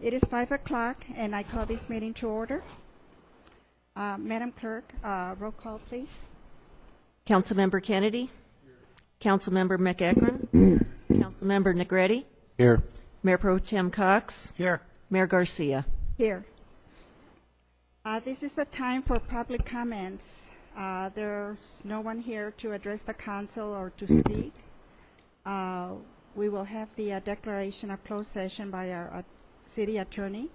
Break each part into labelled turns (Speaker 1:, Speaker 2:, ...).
Speaker 1: It is 5 o'clock, and I call this meeting to order. Madam Clerk, roll call, please.
Speaker 2: Councilmember Kennedy. Councilmember McEachran. Councilmember Negretti.
Speaker 3: Here.
Speaker 2: Mayor Pro Tem Cox.
Speaker 3: Here.
Speaker 2: Mayor Garcia.
Speaker 1: Here. This is the time for public comments. There's no one here to address the council or to speak. We will have the declaration of closed session by our city attorney.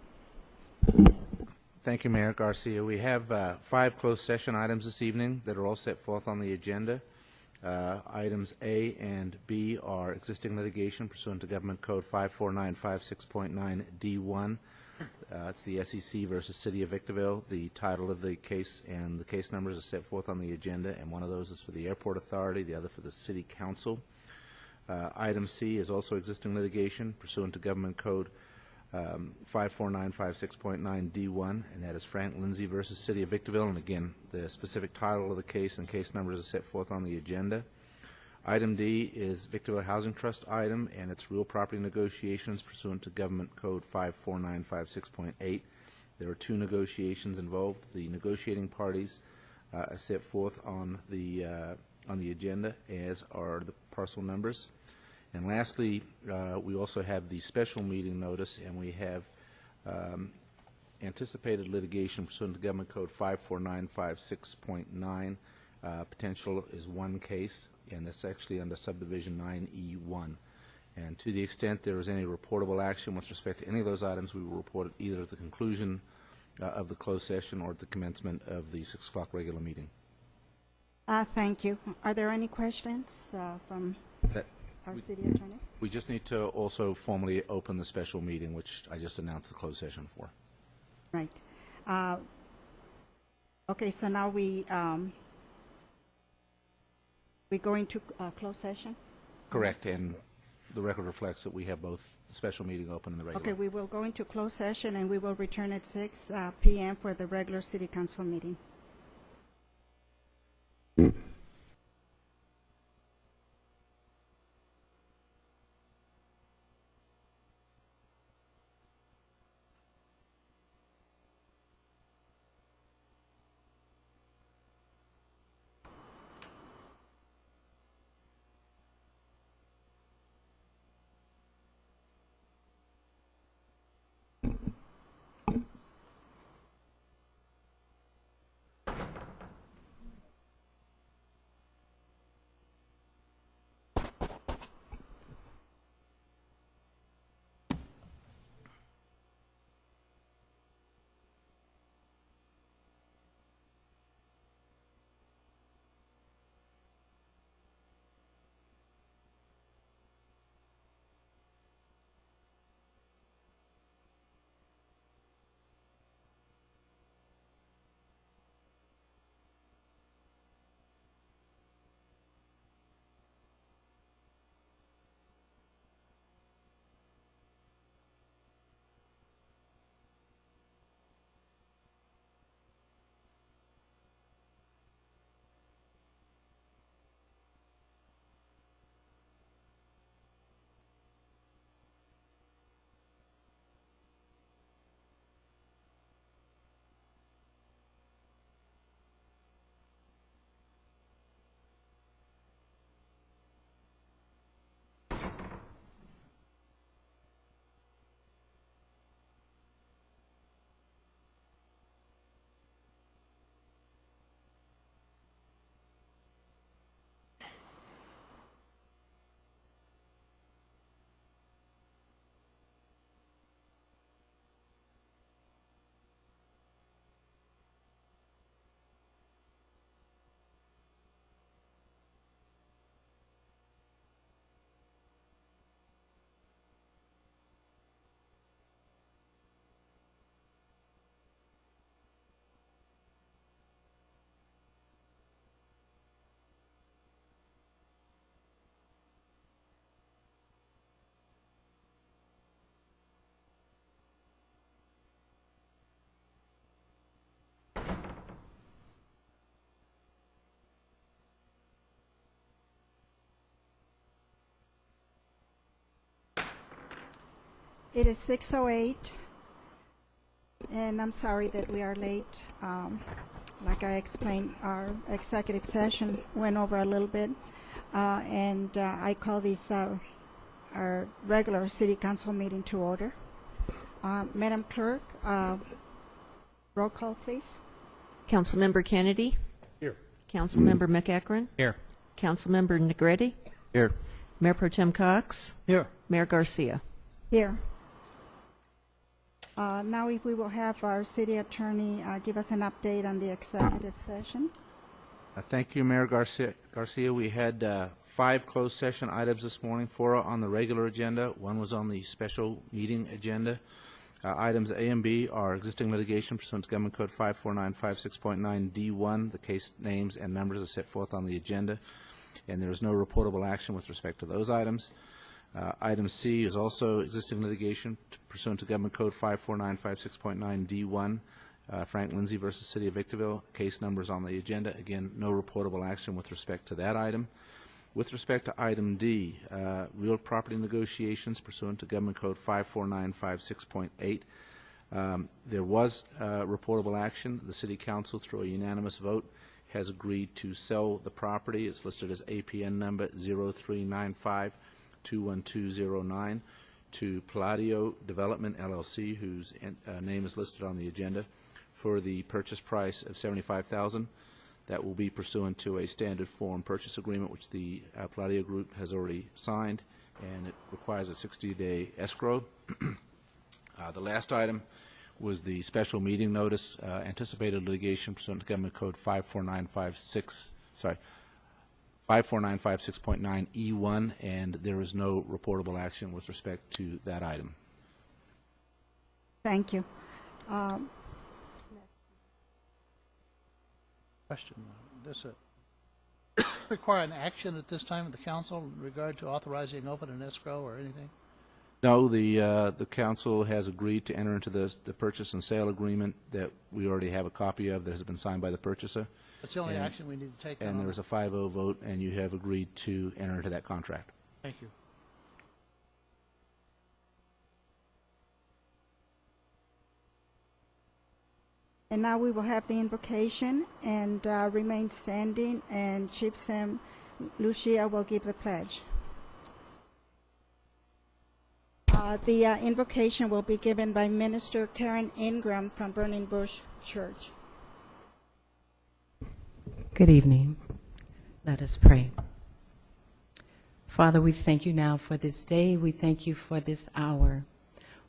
Speaker 3: Thank you, Mayor Garcia. We have 5 closed session items this evening that are all set forth on the agenda. Items A and B are existing litigation pursuant to Government Code 54956.9 D1. It's the SEC versus City of Victorville. The title of the case and the case numbers are set forth on the agenda, and one of those is for the Airport Authority, the other for the City Council. Item C is also existing litigation pursuant to Government Code 54956.9 D1, and that is Frank Lindsay versus City of Victorville. And again, the specific title of the case and case numbers are set forth on the agenda. Item D is Victorville Housing Trust item, and it's real property negotiations pursuant to Government Code 54956.8. There are 2 negotiations involved. The negotiating parties are set forth on the agenda, as are the parcel numbers. And lastly, we also have the special meeting notice, and we have anticipated litigation pursuant to Government Code 54956.9. Potential is 1 case, and it's actually under subdivision 9E1. And to the extent there is any reportable action with respect to any of those items, we will report it either at the conclusion of the closed session or at the commencement of the 6 o'clock regular meeting.
Speaker 1: Thank you. Are there any questions from our city attorney?
Speaker 3: We just need to also formally open the special meeting, which I just announced the closed session for.
Speaker 1: Right. Okay, so now we go into closed session?
Speaker 3: Correct, and the record reflects that we have both the special meeting open and the regular.
Speaker 1: Okay, we will go into closed session, and we will return at 6 p.m. for the regular city council meeting. It is 6:08. And I'm sorry that we are late. Like I explained, our executive session went over a little bit, and I call this our regular city council meeting to order. Madam Clerk, roll call, please.
Speaker 2: Councilmember Kennedy?
Speaker 4: Here.
Speaker 2: Councilmember McEachron?
Speaker 4: Here.
Speaker 2: Councilmember Negretti?
Speaker 4: Here.
Speaker 2: Mayor Pro Tem Cox?
Speaker 4: Here.
Speaker 2: Mayor Garcia?
Speaker 1: Here. Now if we will have our city attorney give us an update on the executive session.
Speaker 3: Thank you, Mayor Garcia. We had 5 closed session items this morning, 4 on the regular agenda, 1 was on the special meeting agenda. Items A and B are existing litigation pursuant to Government Code 54956.9 D1. The case names and numbers are set forth on the agenda, and there is no reportable action with respect to those items. Item C is also existing litigation pursuant to Government Code 54956.9 D1. Frank Lindsay versus City of Victorville. Case numbers on the agenda. Again, no reportable action with respect to that item. With respect to item D, real property negotiations pursuant to Government Code 54956.8. There was reportable action. The City Council, through a unanimous vote, has agreed to sell the property. It's listed as APN number 0395-21209 to Palladio Development LLC, whose name is listed on the agenda, for the purchase price of $75,000. That will be pursuant to a standard form purchase agreement, which the Palladio Group has already signed, and it requires a 60-day escrow. The last item was the special meeting notice, anticipated litigation pursuant to Government Code 54956.9 E1, and there is no reportable action with respect to that item.
Speaker 1: Thank you.
Speaker 4: Question. Does it require an action at this time of the council in regard to authorizing open an escrow or anything?
Speaker 3: No, the council has agreed to enter into the purchase and sale agreement that we already have a copy of that has been signed by the purchaser.
Speaker 4: That's the only
Speaker 3: And-
Speaker 4: action we need to take.
Speaker 3: And
Speaker 4: on
Speaker 3: there
Speaker 4: it.
Speaker 3: is a 5-0 vote, and you have agreed to enter into that contract.
Speaker 4: Thank you.
Speaker 1: And now we will have the invocation and remain standing, and Chief Sam Lucia will give the pledge. The invocation will be given by Minister Karen Ingram from Burning Bush Church.
Speaker 5: Good evening. Let us pray. Father, we thank you now for this day. We thank you for this hour.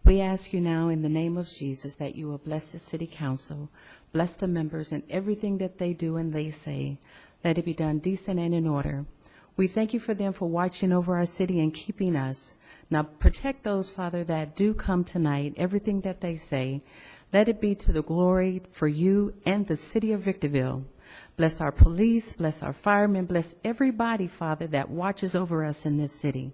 Speaker 5: We ask you now in the name of Jesus that you will bless the city council, bless the members and everything that they do and they say. Let it be done decent and in order. We thank you for them for watching over our city and keeping us. Now protect those, Father, that do come tonight, everything that they say. Let it be to the glory for you and the city of Victorville. Bless our police, bless our firemen, bless everybody, Father, that watches over us in this city.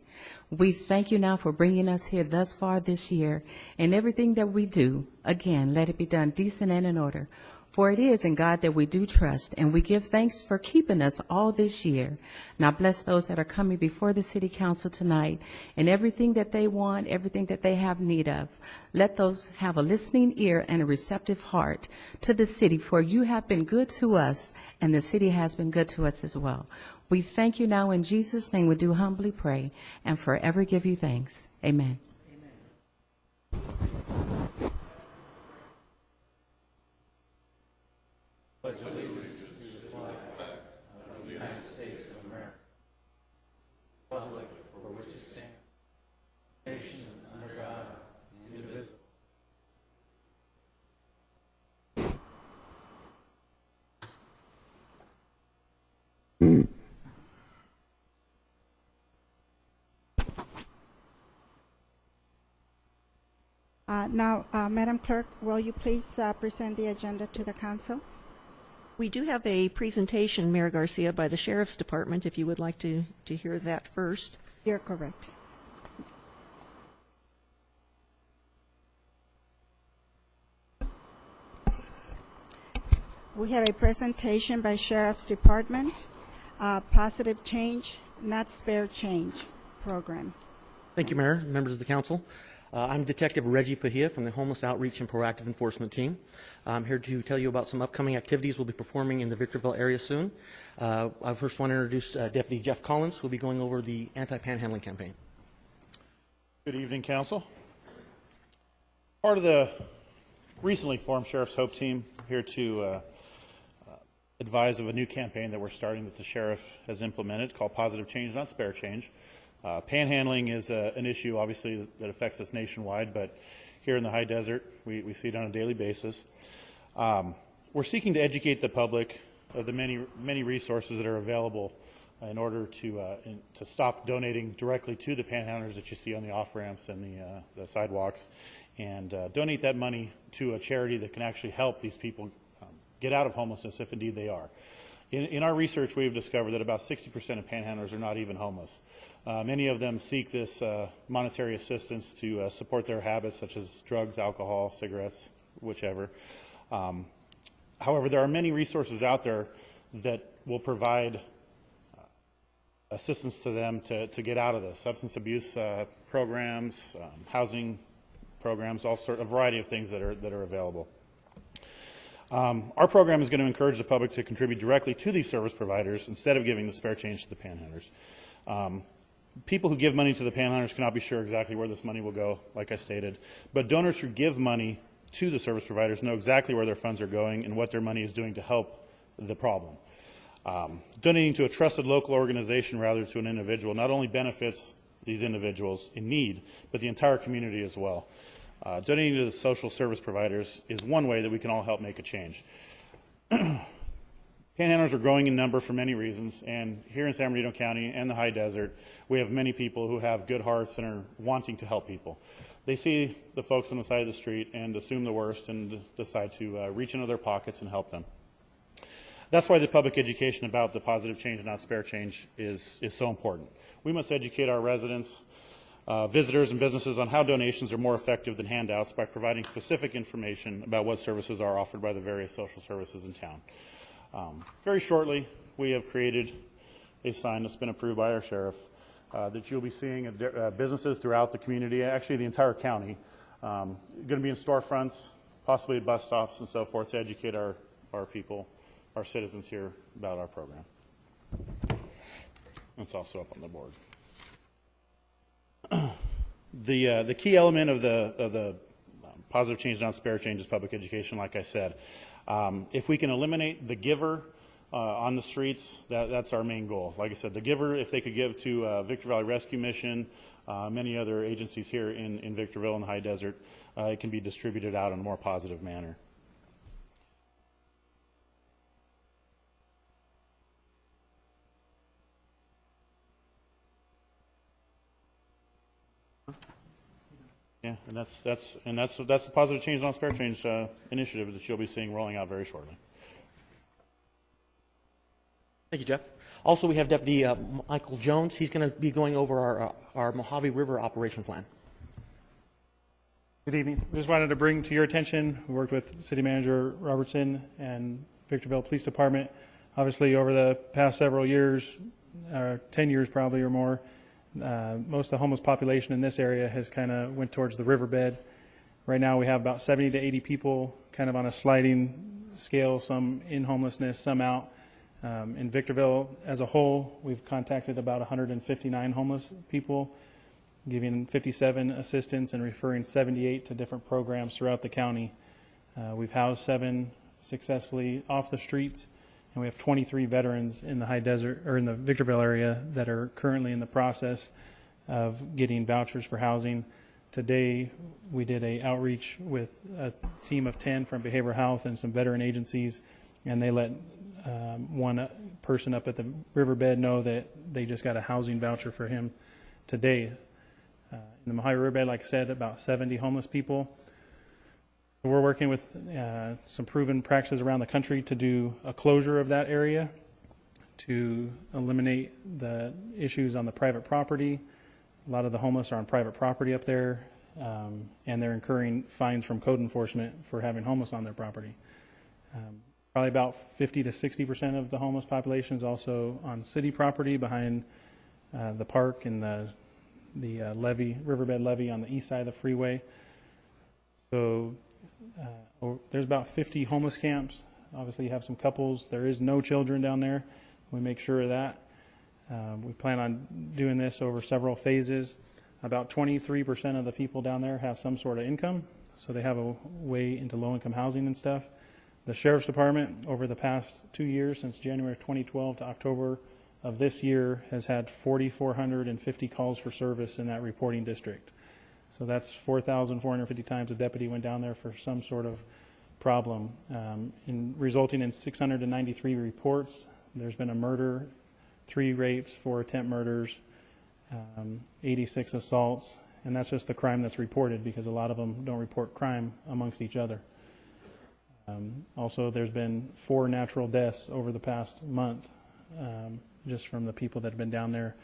Speaker 5: We thank you now for bringing us here thus far this year, and everything that we do, again, let it be done decent and in order. For it is in God that we do trust, and we give thanks for keeping us all this year. Now bless those that are coming before the city council tonight, and everything that they want, everything that they have need of. Let those have a listening ear and a receptive heart to the city, for you have been good to us, and the city has been good to us as well. We thank you now in Jesus' name. We do humbly pray and forever give you thanks. Amen.
Speaker 1: Now, Madam Clerk, will you please present the agenda to the council?
Speaker 2: We do have a presentation, Mayor Garcia, by the Sheriff's Department, if you would like to hear that first.
Speaker 1: You're correct. We have a presentation by Sheriff's Department, Positive Change, Not Spare Change program.
Speaker 6: Thank you, Mayor, members of the council. I'm Detective Reggie Pahia from the Homeless Outreach and Proactive Enforcement Team. I'm here to tell you about some upcoming activities we'll be performing in the Victorville area soon. I first want to introduce Deputy Jeff Collins, who will be going over the anti-panhandling campaign.
Speaker 7: Good evening, Council. Part of the recently formed Sheriff's Hope Team, here to advise of a new campaign that we're starting that the Sheriff has implemented called Positive Change, Not Spare Change. Panhandling is an issue, obviously, that affects us nationwide, but here in the high desert, we see it on a daily basis. We're seeking to educate the public of the many resources that are available in order to stop donating directly to the panhandlers that you see on the off-ramps and the sidewalks, and donate that money to a charity that can actually help these people get out of homelessness if indeed they are. In our research, we've discovered that about 60% of panhandlers are not even homeless. Many of them seek this monetary assistance to support their habits, such as drugs, alcohol, cigarettes, whichever. However, there are many resources out there that will provide assistance to them to get out of this. Substance abuse programs, housing programs, a variety of things that are available. Our program is going to encourage the public to contribute directly to these service providers instead of giving the spare change to the panhandlers. People who give money to the panhandlers cannot be sure exactly where this money will go, like I stated, but donors who give money to the service providers know exactly where their funds are going and what their money is doing to help the problem. Donating to a trusted local organization rather than to an individual not only benefits these individuals in need, but the entire community as well. Donating to the social service providers is one way that we can all help make a change. Panhandlers are growing in number for many reasons, and here in San Bernardino County and the high desert, we have many people who have good hearts and are wanting to help people. They see the folks on the side of the street and assume the worst and decide to reach into their pockets and help them. That's why the public education about the positive change, not spare change, is so important. We must educate our residents, visitors, and businesses on how donations are more effective than handouts by providing specific information about what services are offered by the various social services in town. Very shortly, we have created a sign that's been approved by our sheriff that you'll be seeing at businesses throughout the community, actually the entire county, going to be in storefronts, possibly at bus stops and so forth, to educate our people, our citizens here about our program. It's also up on the board. The key element of the positive change, not spare change, is public education, like I said. If we can eliminate the giver on the streets, that's our main goal. Like I said, the giver, if they could give to Victor Valley Rescue Mission, many other agencies here in Victorville and the high desert, it can be distributed out in a more positive manner. Yeah, and that's the positive change, not spare change initiative that you'll be seeing rolling out very shortly.
Speaker 6: Thank you, Jeff. Also, we have Deputy Michael Jones. He's going to be going over our Mojave River operation plan.
Speaker 8: Good evening. We just wanted to bring to your attention, we worked with City Manager Robertson and Victorville Police Department. Obviously, over the past several years, 10 years probably or more, most of the homeless population in this area has kind of went towards the riverbed. Right now we have about 70 to 80 people kind of on a sliding scale, some in homelessness, some out. In Victorville as a whole, we've contacted about 159 homeless people, giving 57 assistance and referring 78 to different programs throughout the county. We've housed 7 successfully off the streets, and we have 23 veterans in the high desert or in the Victorville area that are currently in the process of getting vouchers for housing. Today, we did an outreach with a team of 10 from behavioral health and some veteran agencies, and they let one person up at the riverbed know that they just got a housing voucher for him today. In the Mojave Riverbed, like I said, about 70 homeless people. We're working with some proven practices around the country to do a closure of that area to eliminate the issues on the private property. A lot of the homeless are on private property up there, and they're incurring fines from code enforcement for having homeless on their property. Probably about 50 to 60% of the homeless population is also on city property behind the park and the riverbed levee on the east side of the freeway. So there's about 50 homeless camps. Obviously, you have some couples. There is no children down there. We make sure of that. We plan on doing this over several phases. About 23% of the people down there have some sort of income, so they have a way into low-income housing and stuff. The Sheriff's Department, over the past 2 years, since January of 2012 to October of this year, has had 4,450 calls for service in that reporting district. So that's 4,450 times a deputy went down there for some sort of problem, resulting in 693 reports. There's been a murder, 3 rapes, 4 attempt murders, 86 assaults, and that's just the crime that's reported, because a lot of them don't report crime amongst each other. Also, there's been 4 natural deaths over the past month, just from the people that have been down there.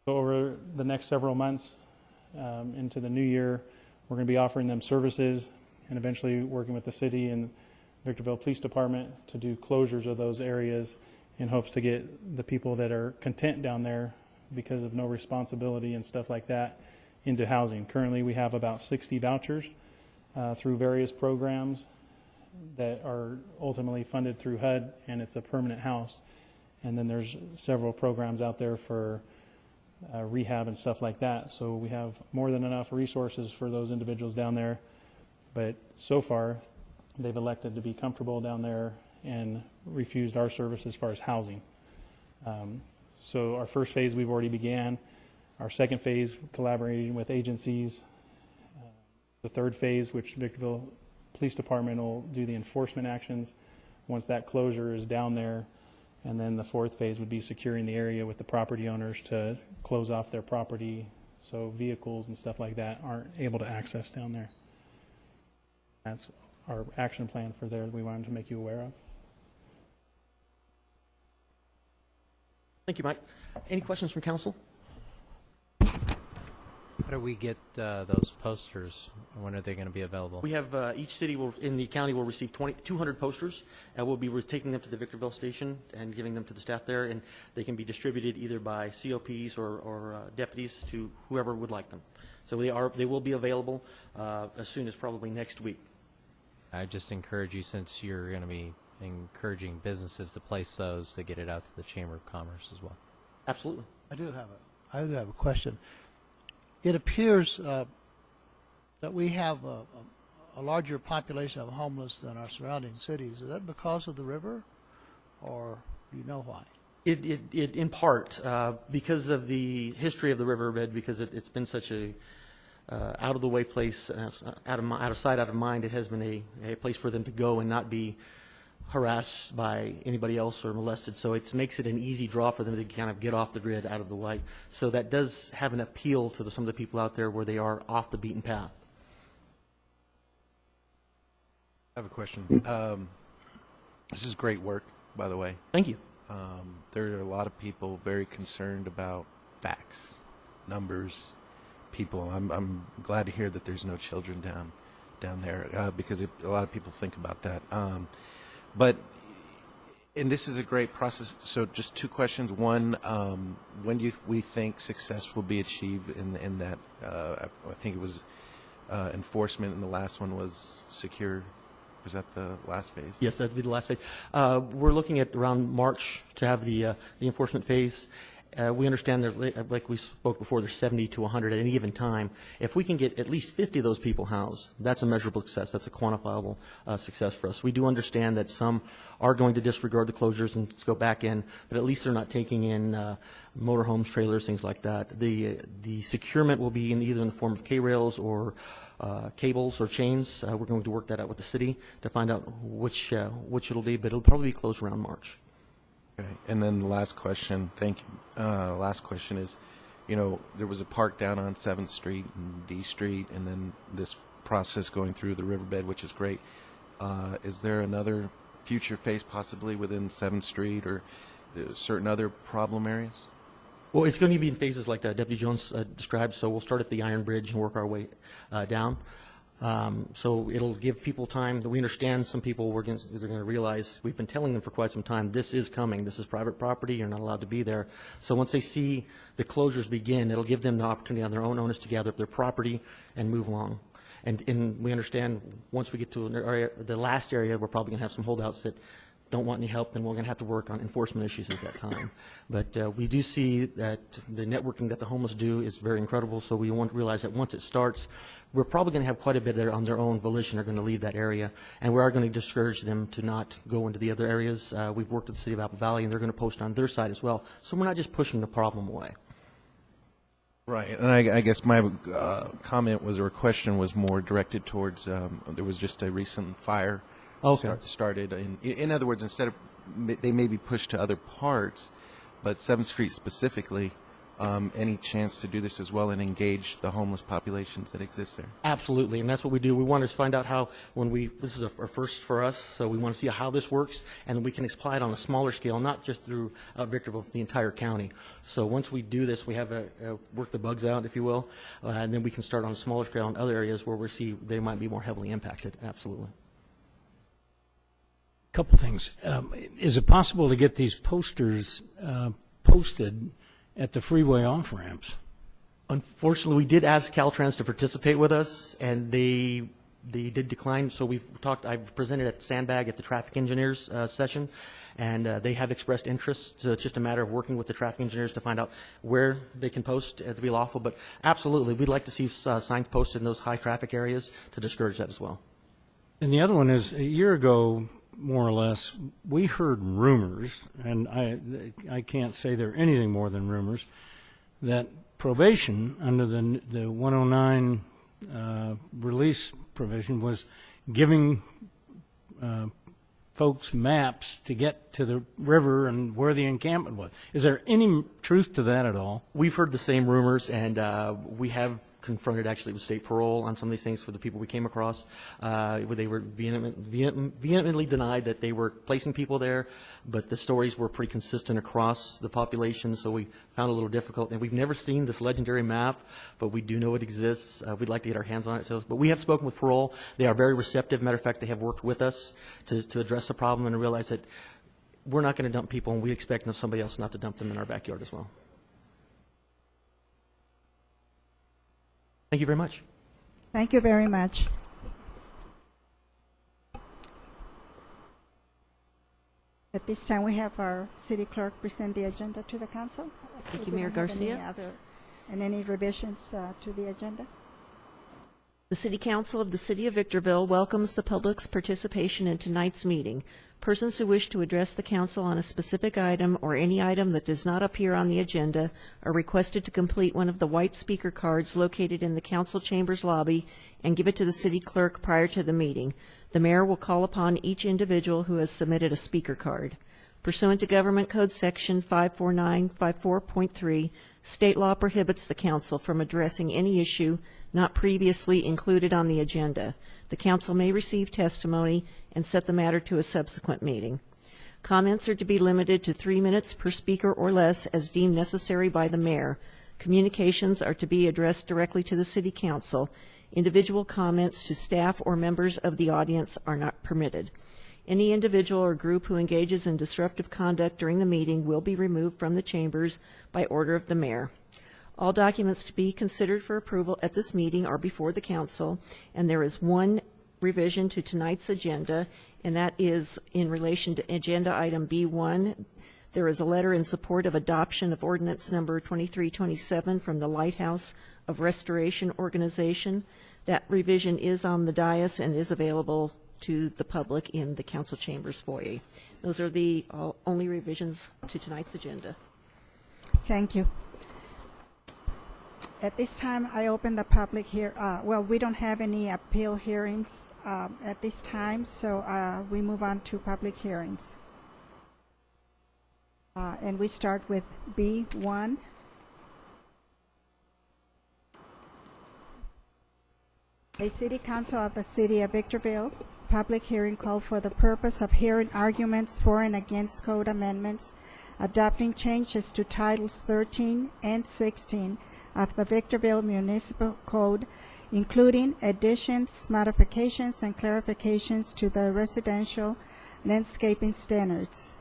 Speaker 8: So over the next several months into the new year, we're going to be offering them services and eventually working with the city and Victorville Police Department to do closures of those areas in hopes to get the people that are content down there because of no responsibility and stuff like that into housing. Currently, we have about 60 vouchers through various programs that are ultimately funded through HUD, and it's a permanent house. And then there's several programs out there for rehab and stuff like that. So we have more than enough resources for those individuals down there. But so far, they've elected to be comfortable down there and refused our service as far as housing. So our first phase we've already began. Our second phase, collaborating with agencies. The third phase, which Victorville Police Department will do the enforcement actions once that closure is down there. And then the fourth phase would be securing the area with the property owners to close off their property so vehicles and stuff like that aren't able to access down there. That's our action plan for there we wanted to make you aware of.
Speaker 6: Thank you, Mike. Any questions from council?
Speaker 9: How do we get those posters? When are they going to be available?
Speaker 6: We have each city in the county will receive 200 posters, and we'll be taking them to the Victorville station and giving them to the staff there, and they can be distributed either by COPs or deputies to whoever would like them. So they will be available as soon as probably next week.
Speaker 9: I just encourage you, since you're going to be encouraging businesses to place those, to get it out to the Chamber of Commerce as well.
Speaker 6: Absolutely.
Speaker 4: I do have a question. It appears that we have a larger population of homeless than our surrounding cities. Is that because of the river, or do you know why?
Speaker 6: It in part because of the history of the riverbed, because it's been such a out of the way place, out of sight, out of mind. It has been a place for them to go and not be harassed by anybody else or molested. So it makes it an easy draw for them to kind of get off the grid, out of the way. So that does have an appeal to some of the people out there where they are off the beaten path.
Speaker 10: I have a question. This is great work, by the way.
Speaker 6: Thank you.
Speaker 10: There are a lot of people very concerned about facts, numbers, people. I'm glad to hear that there's no children down there because a lot of people think about that. And this is a great process. So just 2 questions. One, when do we think success will be achieved in that? I think it was enforcement, and the last one was secure. Was that the last phase?
Speaker 6: Yes, that'd be the last phase. We're looking at around March to have the enforcement phase. We understand there, like we spoke before, there's 70 to 100 at any given time. If we can get at least 50 of those people housed, that's a measurable success. That's a quantifiable success for us. We do understand that some are going to disregard the closures and go back in, but at least they're not taking in motorhomes, trailers, things like that. The securement will be either in the form of K-rails or cables or chains. We're going to work that out with the city to find out which it'll be, but it'll probably be closed around March.
Speaker 10: Okay. And then the last question, thank you. Last question is, there was a park down on 7th Street and D Street, and then this process going through the riverbed, which is great. Is there another future phase possibly within 7th Street or certain other problem areas?
Speaker 6: Well, it's going to be in phases like Deputy Jones described, so we'll start at the Iron Bridge and work our way down. So it'll give people time. We understand some people they're going to realize, we've been telling them for quite some time, this is coming. This is private property. You're not allowed to be there. So once they see the closures begin, it'll give them the opportunity on their own onus to gather up their property and move along. And we understand once we get to an area, the last area, we're probably going to have some holdouts that don't want any help, then we're going to have to work on enforcement issues at that time. But we do see that the networking that the homeless do is very incredible, so we want to realize that once it starts, we're probably going to have quite a bit there on their own volition are going to leave that area, and we are going to discourage them to not go into the other areas. We've worked with the City of Apple Valley, and they're going to post on their side as well, so we're not just pushing the problem away.
Speaker 10: Right, and I guess my comment was, or question was more directed towards, there was just a recent fire started. In other words, instead of, they may be pushed to other parts, but 7th Street specifically, any chance to do this as well and engage the homeless populations that exist there?
Speaker 6: Absolutely, and that's what we do. We want to find out how, this is our first for us, so we want to see how this works, and then we can apply it on a smaller scale, not just through Victorville, the entire county. So once we do this, we have work the bugs out, if you will, and then we can start on a smaller scale in other areas where we see they might be more heavily impacted. Absolutely.
Speaker 11: Couple things. Is it possible to get these posters posted at the freeway off-ramps?
Speaker 6: Unfortunately, we did ask Caltrans to participate with us, and they did decline. So I've presented at Sandbag at the traffic engineers session, and they have expressed interest. So it's just a matter of working with the traffic engineers to find out where they can post to be lawful. But absolutely, we'd like to see signs posted in those high traffic areas to discourage that as well.
Speaker 11: And the other one is, a year ago, more or less, we heard rumors, and I can't say they're anything more than rumors, that probation under the 109 release provision was giving folks maps to get to the river and where the encampment was. Is there any truth to that at all?
Speaker 6: We've heard the same rumors, and we have confronted actually with state parole on some of these things for the people we came across. They were vehemently denied that they were placing people there, but the stories were pretty consistent across the population, so we found it a little difficult. And we've never seen this legendary map, but we do know it exists. We'd like to get our hands on it. But we have spoken with parole. They are very receptive. Matter of fact, they have worked with us to address the problem and realize that we're not going to dump people, and we expect somebody else not to dump them in our backyard as well. Thank you very much.
Speaker 1: Thank you very much. At this time, we have our city clerk present the agenda to the council.
Speaker 2: Thank you, Mayor Garcia.
Speaker 1: Any revisions to the agenda?
Speaker 2: The City Council of the City of Victorville welcomes the public's participation in tonight's meeting. Persons who wish to address the council on a specific item or any item that does not appear on the agenda are requested to complete one of the white speaker cards located in the council chambers lobby and give it to the city clerk prior to the meeting. The mayor will call upon each individual who has submitted a speaker card. Pursuant to Government Code Section 54954.3, state law prohibits the council from addressing any issue not previously included on the agenda. The council may receive testimony and set the matter to a subsequent meeting. Comments are to be limited to 3 minutes per speaker or less as deemed necessary by the mayor. Communications are to be addressed directly to the city council. Individual comments to staff or members of the audience are not permitted. Any individual or group who engages in disruptive conduct during the meeting will be removed from the chambers by order of the mayor. All documents to be considered for approval at this meeting are before the council, and there is one revision to tonight's agenda, and that is in relation to agenda item B1. There is a letter in support of adoption of ordinance number 2327 from the Lighthouse of Restoration Organization. That revision is on the dais and is available to the public in the council chambers foyer. Those are the only revisions to tonight's agenda.
Speaker 1: Thank you. At this time, I open the public here. Well, we don't have any appeal hearings at this time, so we move on to public hearings. And we start with B1. A city council of the city of Victorville public hearing called for the purpose of hearing arguments for and against code amendments, adopting changes to Titles 13 and 16 of the Victorville Municipal Code, including additions, modifications, and clarifications to the residential landscaping standards.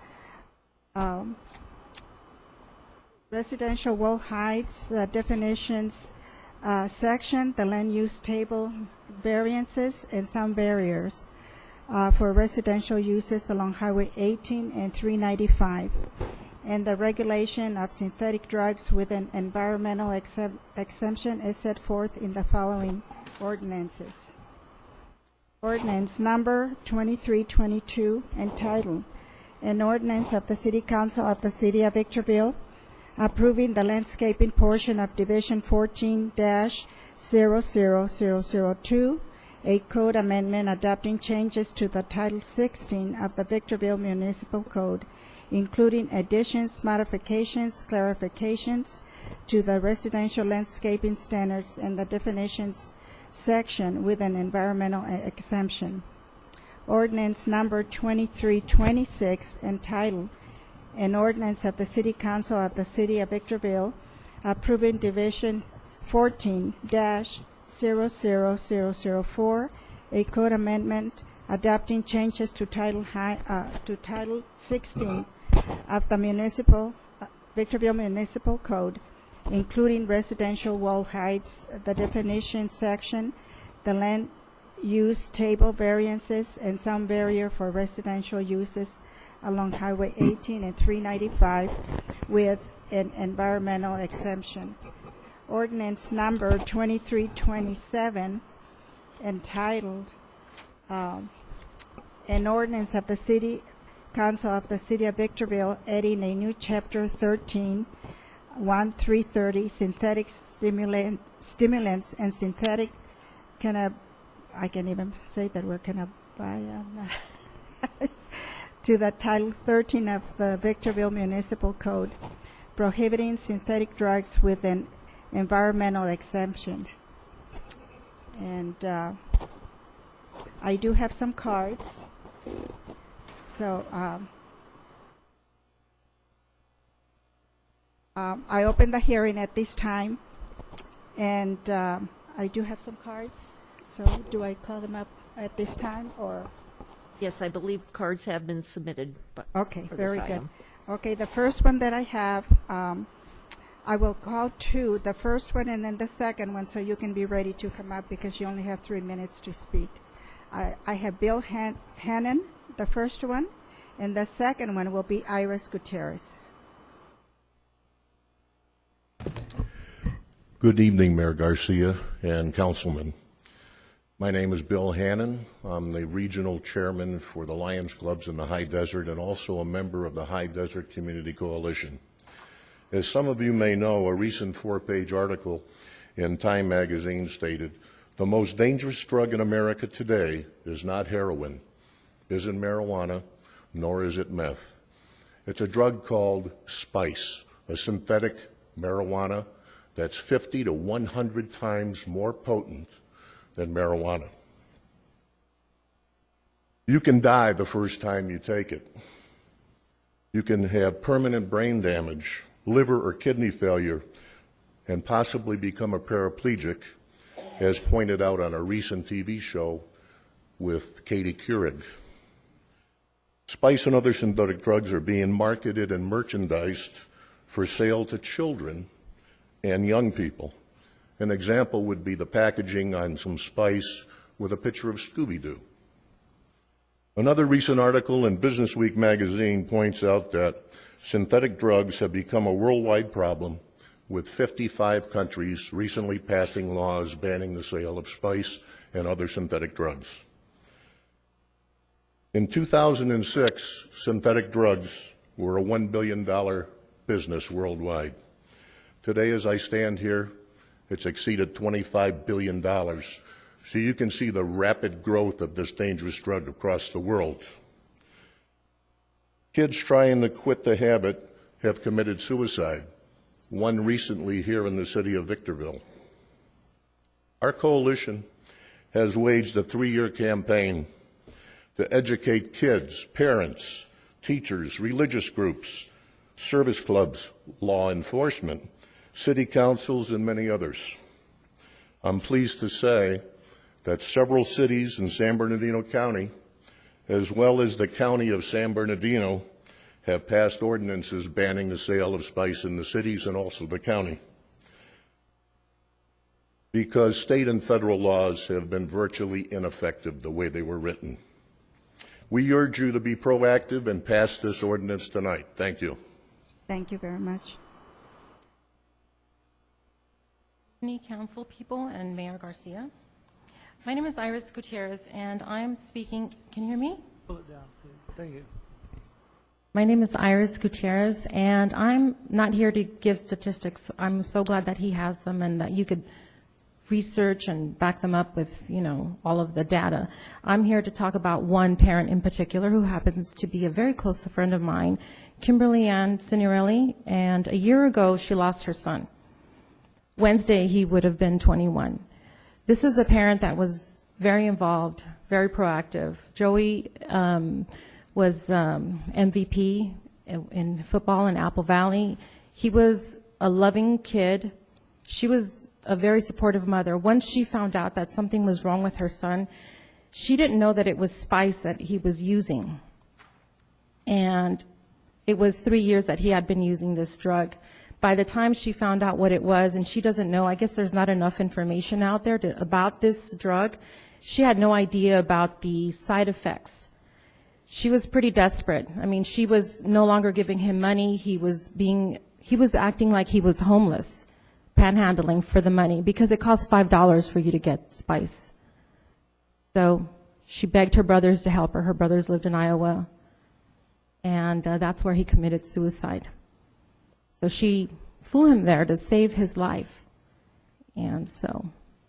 Speaker 1: Residential wall heights, the definitions section, the land use table variances, and some barriers for residential uses along Highway 18 and 395, and the regulation of synthetic drugs with an environmental exemption is set forth in the following ordinances. Ordinance number 2322, entitled, An Ordinance of the City Council of the City of Victorville approving the landscaping portion of Division 14-00002, a code amendment adopting changes to the Title 16 of the Victorville Municipal Code, including additions, modifications, clarifications to the residential landscaping standards and the definitions section with an environmental exemption. Ordinance number 2326, entitled, An Ordinance of the City Council of the City of Victorville approving Division 14-00004, a code amendment adopting changes to Title 16 of the Victorville Municipal Code, including residential wall heights, the definition section, the land use table variances, and some barrier for residential uses along Highway 18 and 395 with an environmental exemption. Ordinance number 2327, entitled, An Ordinance of the City Council of the City of Victorville adding a new Chapter 13, 1330, synthetic stimulants and synthetic I can even say that we're to the Title 13 of the Victorville Municipal Code, prohibiting synthetic drugs with an environmental exemption. And I do have some cards. So I open the hearing at this time, and I do have some cards. So do I call them up at this time, or?
Speaker 2: Yes, I believe cards have been submitted.
Speaker 1: Okay,
Speaker 2: for
Speaker 1: very
Speaker 2: this
Speaker 1: good.
Speaker 2: item.
Speaker 1: Okay, the first one that I have, I will call two, the first one and then the second one, so you can be ready to come up because you only have 3 minutes to speak. I have Bill Hannon, the first one, and the second one will be Iris Gutierrez.
Speaker 12: Good evening, Mayor Garcia and councilmen. My name is Bill Hannon. I'm the regional chairman for the Lions Clubs in the High Desert and also a member of the High Desert Community Coalition. As some of you may know, a recent 4-page article in Time magazine stated, the most dangerous drug in America today is not heroin, isn't marijuana, nor is it meth. It's a drug called spice, a synthetic marijuana that's 50 to 100 times more potent than marijuana. You can die the first time you take it. You can have permanent brain damage, liver or kidney failure, and possibly become a paraplegic, as pointed out on a recent TV show with Katie Couric. Spice and other synthetic drugs are being marketed and merchandised for sale to children and young people. An example would be the packaging on some spice with a picture of Scooby-Doo. Another recent article in Businessweek magazine points out that synthetic drugs have become a worldwide problem, with 55 countries recently passing laws banning the sale of spice and other synthetic drugs. In 2006, synthetic drugs were a $1 billion business worldwide. Today, as I stand here, it's exceeded $25 billion. So you can see the rapid growth of this dangerous drug across the world. Kids trying to quit the habit have committed suicide, one recently here in the city of Victorville. Our coalition has waged a 3-year campaign to educate kids, parents, teachers, religious groups, service clubs, law enforcement, city councils, and many others. I'm pleased to say that several cities in San Bernardino County, as well as the county of San Bernardino, have passed ordinances banning the sale of spice in the cities and also the county, because state and federal laws have been virtually ineffective the way they were written. We urge you to be proactive and pass this ordinance tonight. Thank you.
Speaker 1: Thank you very much.
Speaker 13: Council people and Mayor Garcia. My name is Iris Gutierrez, and I'm speaking. Can you hear me?
Speaker 4: Pull it down, please. Thank you.
Speaker 13: My name is Iris Gutierrez, and I'm not here to give statistics. I'm so glad that he has them and that you could research and back them up with, you know, all of the data. I'm here to talk about one parent in particular who happens to be a very close friend of mine, Kimberly Ann Signorelli, and a year ago she lost her son. Wednesday he would have been 21. This is a parent that was very involved, very proactive. Joey was MVP in football in Apple Valley. He was a loving kid. She was a very supportive mother. Once she found out that something was wrong with her son, she didn't know that it was spice that he was using. And it was 3 years that he had been using this drug. By the time she found out what it was, and she doesn't know, I guess there's not enough information out there about this drug, she had no idea about the side effects. She was pretty desperate. I mean, she was no longer giving him money. He was acting like he was homeless, panhandling for the money, because it costs $5 for you to get spice. So she begged her brothers to help her. Her brothers lived in Iowa, and that's where he committed suicide. So she flew him there to save his life. And so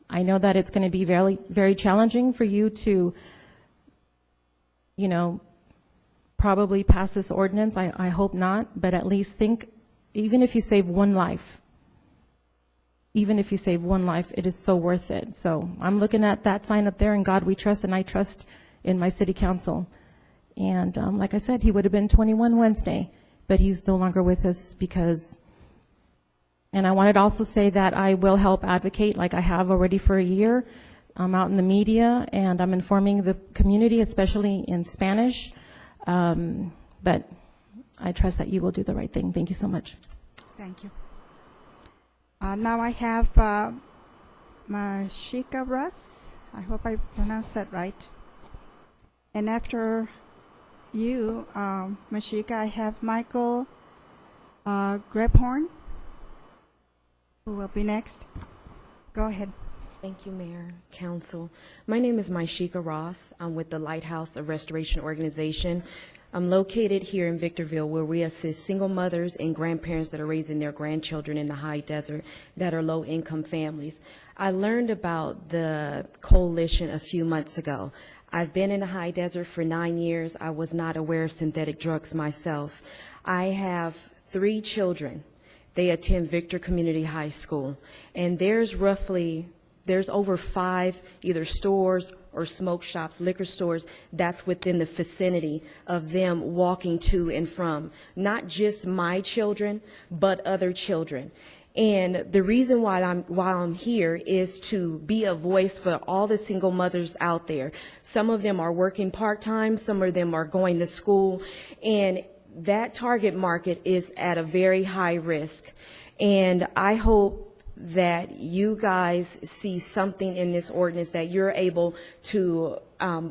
Speaker 13: I know that it's going to be very, very challenging for you to, you know, probably pass this ordinance. I hope not, but at least think, even if you save one life, it is so worth it. So I'm looking at that sign up there, "In God We Trust," and I trust in my city council. And like I said, he would have been 21 Wednesday, but he's no longer with us because, and I wanted to also say that I will help advocate like I have already for a year. I'm out in the media and I'm informing the community, especially in Spanish. But I trust that you will do the right thing. Thank you so much.
Speaker 1: Thank you. Now I have Mashika Russ. I hope I pronounced that right. And after you, Mashika, I have Michael Grebhorn, who will be next. Go ahead.
Speaker 14: Thank you, Mayor, Council. My name is Mashika Ross. I'm with the Lighthouse of Restoration Organization. I'm located here in Victorville, where we assist single mothers and grandparents that are raising their grandchildren in the high desert that are low-income families. I learned about the coalition a few months ago. I've been in the high desert for 9 years. I was not aware of synthetic drugs myself. I have 3 children. They attend Victor Community High School, and there's over 5 either stores or smoke shops, liquor stores, that's within the vicinity of them walking to and from, not just my children, but other children. And the reason why I'm here is to be a voice for all the single mothers out there. Some of them are working part-time, some of them are going to school, and that target market is at a very high risk. And I hope that you guys see something in this ordinance that you're able to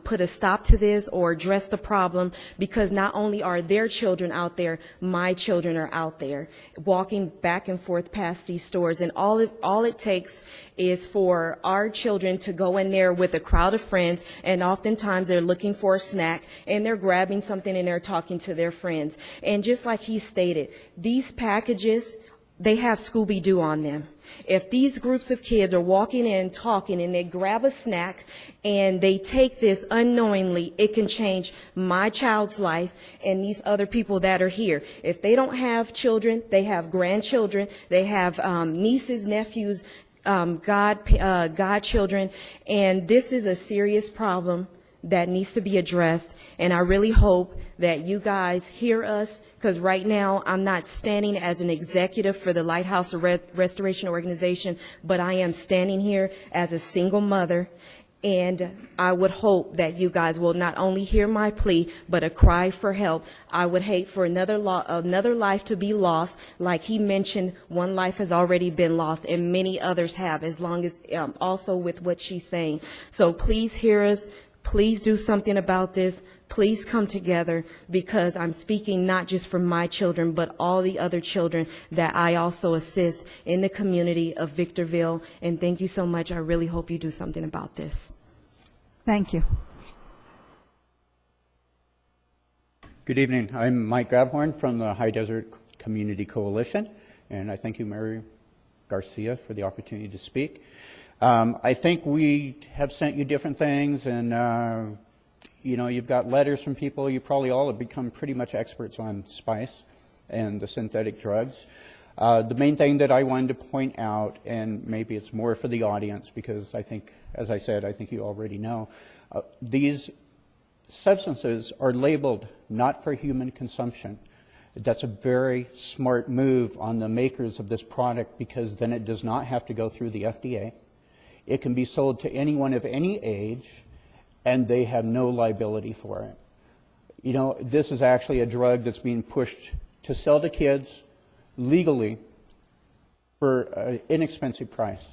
Speaker 14: put a stop to this or address the problem, because not only are their children out there, my children are out there walking back and forth past these stores, and all it takes is for our children to go in there with a crowd of friends, and oftentimes they're looking for a snack and they're grabbing something and they're talking to their friends. And just like he stated, these packages, they have Scooby-Doo on them. If these groups of kids are walking in talking and they grab a snack and they take this unknowingly, it can change my child's life and these other people that are here. If they don't have children, they have grandchildren, they have nieces, nephews, godchildren, and this is a serious problem that needs to be addressed, and I really hope that you guys hear us, because right now I'm not standing as an executive for the Lighthouse Restoration Organization, but I am standing here as a single mother. And I would hope that you guys will not only hear my plea, but a cry for help. I would hate for another life to be lost. Like he mentioned, one life has already been lost, and many others have, as long as also with what she's saying. So please hear us. Please do something about this. Please come together, because I'm speaking not just for my children, but all the other children that I also assist in the community of Victorville. And thank you so much. I really hope you do something about this.
Speaker 1: Thank you.
Speaker 15: Good evening. I'm Mike Grabhorn from the High Desert Community Coalition, and I thank you, Mary Garcia, for the opportunity to speak. I think we have sent you different things, and you know, you've got letters from people. You probably all have become pretty much experts on spice and the synthetic drugs. The main thing that I wanted to point out, and maybe it's more for the audience, because I think, as I said, I think you already know, these substances are labeled not for human consumption. That's a very smart move on the makers of this product, because then it does not have to go through the FDA. It can be sold to anyone of any age, and they have no liability for it. You know, this is actually a drug that's being pushed to sell to kids legally for an inexpensive price.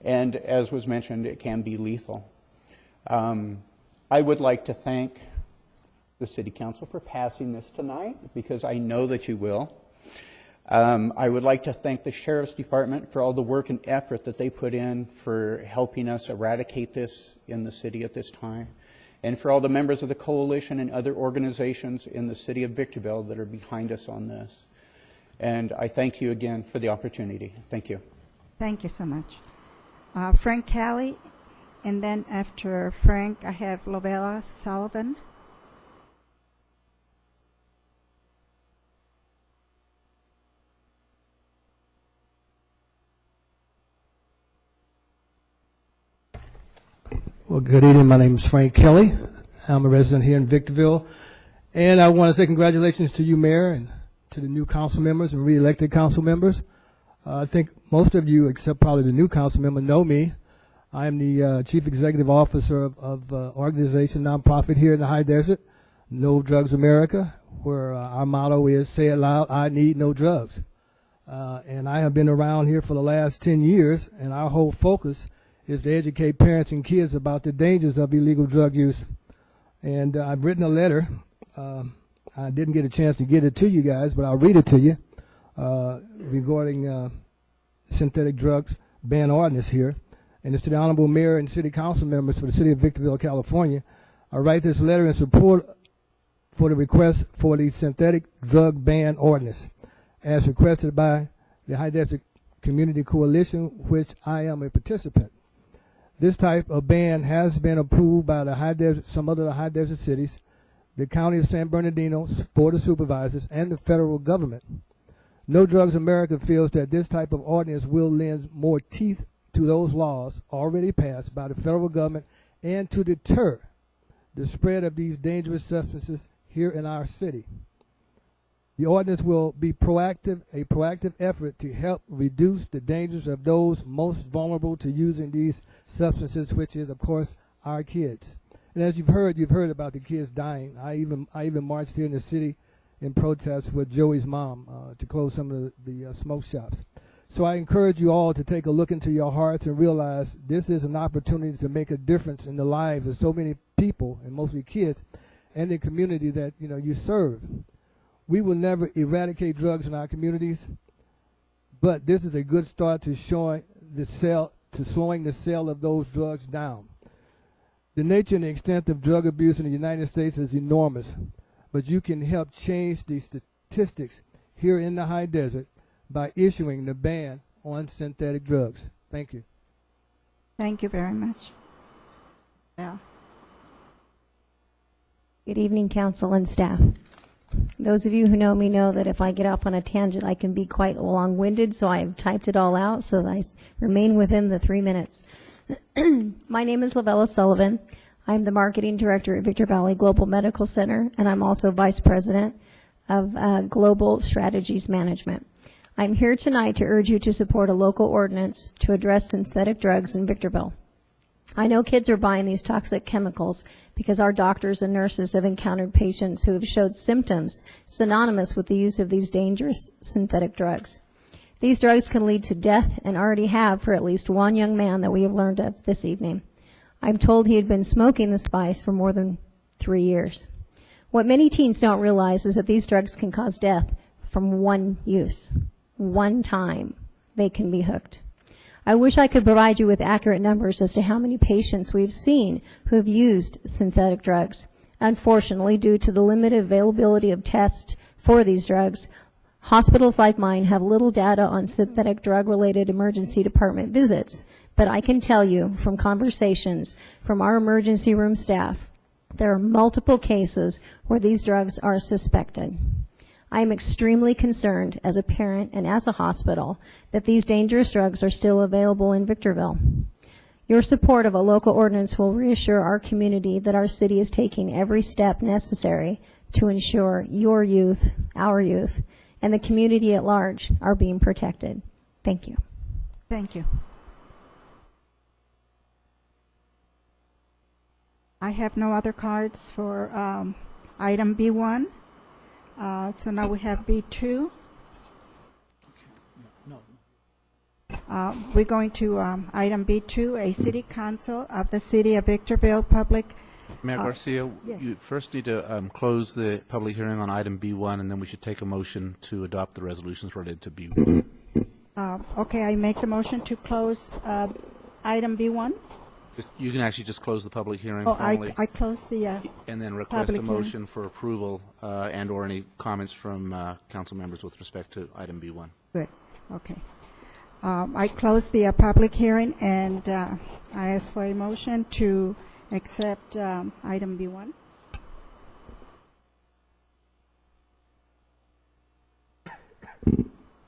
Speaker 15: And as was mentioned, it can be lethal. I would like to thank the City Council for passing this tonight, because I know that you will. I would like to thank the Sheriff's Department for all the work and effort that they put in for helping us eradicate this in the city at this time, and for all the members of the coalition and other organizations in the city of Victorville that are behind us on this. And I thank you again for the opportunity. Thank you.
Speaker 1: Thank you so much. Frank Kelly, and then after Frank, I have Lovella Sullivan.
Speaker 16: Well, good evening. My name is Frank Kelly. I'm a resident here in Victorville. And I want to say congratulations to you, Mayor, and to the new council members and re-elected council members. I think most of you, except probably the new council member, know me. I am the Chief Executive Officer of organization, nonprofit here in the High Desert, No Drugs America, where our motto is, say it loud, I need no drugs. And I have been around here for the last 10 years, and our whole focus is to educate parents and kids about the dangers of illegal drug use. And I've written a letter. I didn't get a chance to get it to you guys, but I'll read it to you regarding synthetic drugs ban ordinance here. And it's to the Honorable Mayor and City Council members for the City of Victorville, California. I write this letter in support for the request for the synthetic drug ban ordinance as requested by the High Desert Community Coalition, which I am a participant. This type of ban has been approved by the High Desert, some other High Desert cities, the County of San Bernardino Board of Supervisors, and the federal government. No Drugs America feels that this type of ordinance will lend more teeth to those laws already passed by the federal government and to deter the spread of these dangerous substances here in our city. The ordinance will be a proactive effort to help reduce the dangers of those most vulnerable to using these substances, which is, of course, our kids. And as you've heard about the kids dying. I even marched here in the city in protest with Joey's mom to close some of the smoke shops. So I encourage you all to take a look into your hearts and realize this is an opportunity to make a difference in the lives of so many people, and mostly kids, and the community that you serve. We will never eradicate drugs in our communities, but this is a good start to slowing the sale of those drugs down. The nature and the extent of drug abuse in the United States is enormous, but you can help change the statistics here in the High Desert by issuing the ban on synthetic drugs. Thank you.
Speaker 1: Thank you very much. Yeah.
Speaker 17: Good evening, council and staff. Those of you who know me know that if I get off on a tangent, I can be quite long-winded, so I have typed it all out so that I remain within the 3 minutes. My name is Lovella Sullivan. I'm the marketing director at Victor Valley Global Medical Center, and I'm also vice president of Global Strategies Management. I'm here tonight to urge you to support a local ordinance to address synthetic drugs in Victorville. I know kids are buying these toxic chemicals because our doctors and nurses have encountered patients who have showed symptoms synonymous with the use of these dangerous synthetic drugs. These drugs can lead to death and already have for at least one young man that we have learned of this evening. I'm told he had been smoking the spice for more than 3 years. What many teens don't realize is that these drugs can cause death from one use. One time they can be hooked. I wish I could provide you with accurate numbers as to how many patients we've seen who have used synthetic drugs. Unfortunately, due to the limited availability of tests for these drugs, hospitals like mine have little data on synthetic drug-related emergency department visits. But I can tell you from conversations from our emergency room staff, there are multiple cases where these drugs are suspected. I am extremely concerned as a parent and as a hospital that these dangerous drugs are still available in Victorville. Your support of a local ordinance will reassure our community that our city is taking every step necessary to ensure your youth, our youth, and the community at large are being protected. Thank you.
Speaker 1: Thank you. I have no other cards for item B1. So now we have B2. We're going to item B2, a city council of the city of Victorville public.
Speaker 3: Mayor Garcia,
Speaker 1: yes.
Speaker 3: you first need to close the public hearing on item B1, and then we should take a motion to adopt the resolutions related to B1.
Speaker 1: Okay, I make the motion to close item B1.
Speaker 3: You can actually just close the public hearing
Speaker 1: Oh,
Speaker 3: formally.
Speaker 1: I close the
Speaker 3: And then request a
Speaker 1: public hearing.
Speaker 3: motion for approval and or any comments from council members with respect to item B1.
Speaker 1: Good, okay. I close the public hearing, and I ask for a motion to accept item B1.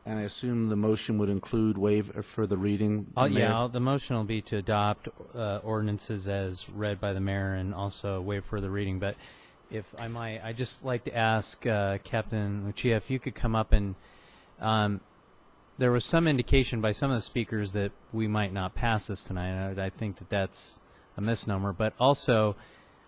Speaker 3: And I assume the motion would include waive for the reading. Mayor?
Speaker 9: Yeah, the motion will be to adopt ordinances as read by the mayor and also waive further reading. But if I might, I'd just like to ask Captain Lucia if you could come up and there was some indication by some of the speakers that we might not pass this tonight. I think that that's a misnomer. But also,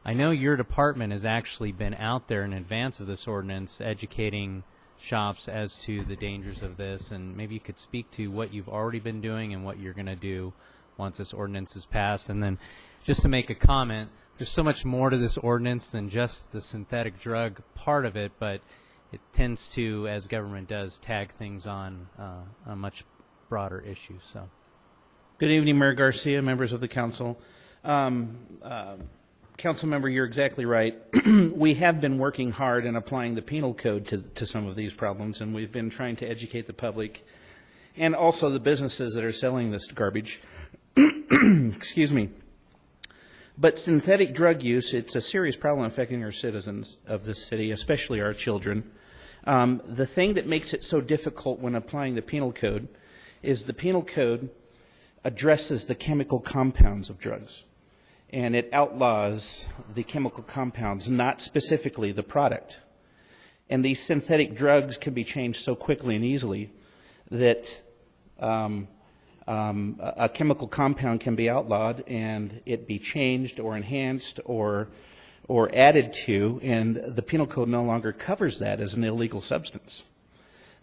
Speaker 9: I know your department has actually been out there in advance of this ordinance educating shops as to the dangers of this, and maybe you could speak to what you've already been doing and what you're going to do once this ordinance is passed. And then just to make a comment, there's so much more to this ordinance than just the synthetic drug part of it, but it tends to, as government does, tag things on a much broader issue. So,
Speaker 18: good evening, Mayor Garcia, members of the council. Council member, you're exactly right. We have been working hard in applying the penal code to some of these problems, and we've been trying to educate the public and also the businesses that are selling this garbage. Excuse me. But synthetic drug use, it's a serious problem affecting our citizens of this city, especially our children. The thing that makes it so difficult when applying the penal code is the penal code addresses the chemical compounds of drugs. And it outlaws the chemical compounds, not specifically the product. And these synthetic drugs can be changed so quickly and easily that a chemical compound can be outlawed and it be changed or enhanced or added to, and the penal code no longer covers that as an illegal substance.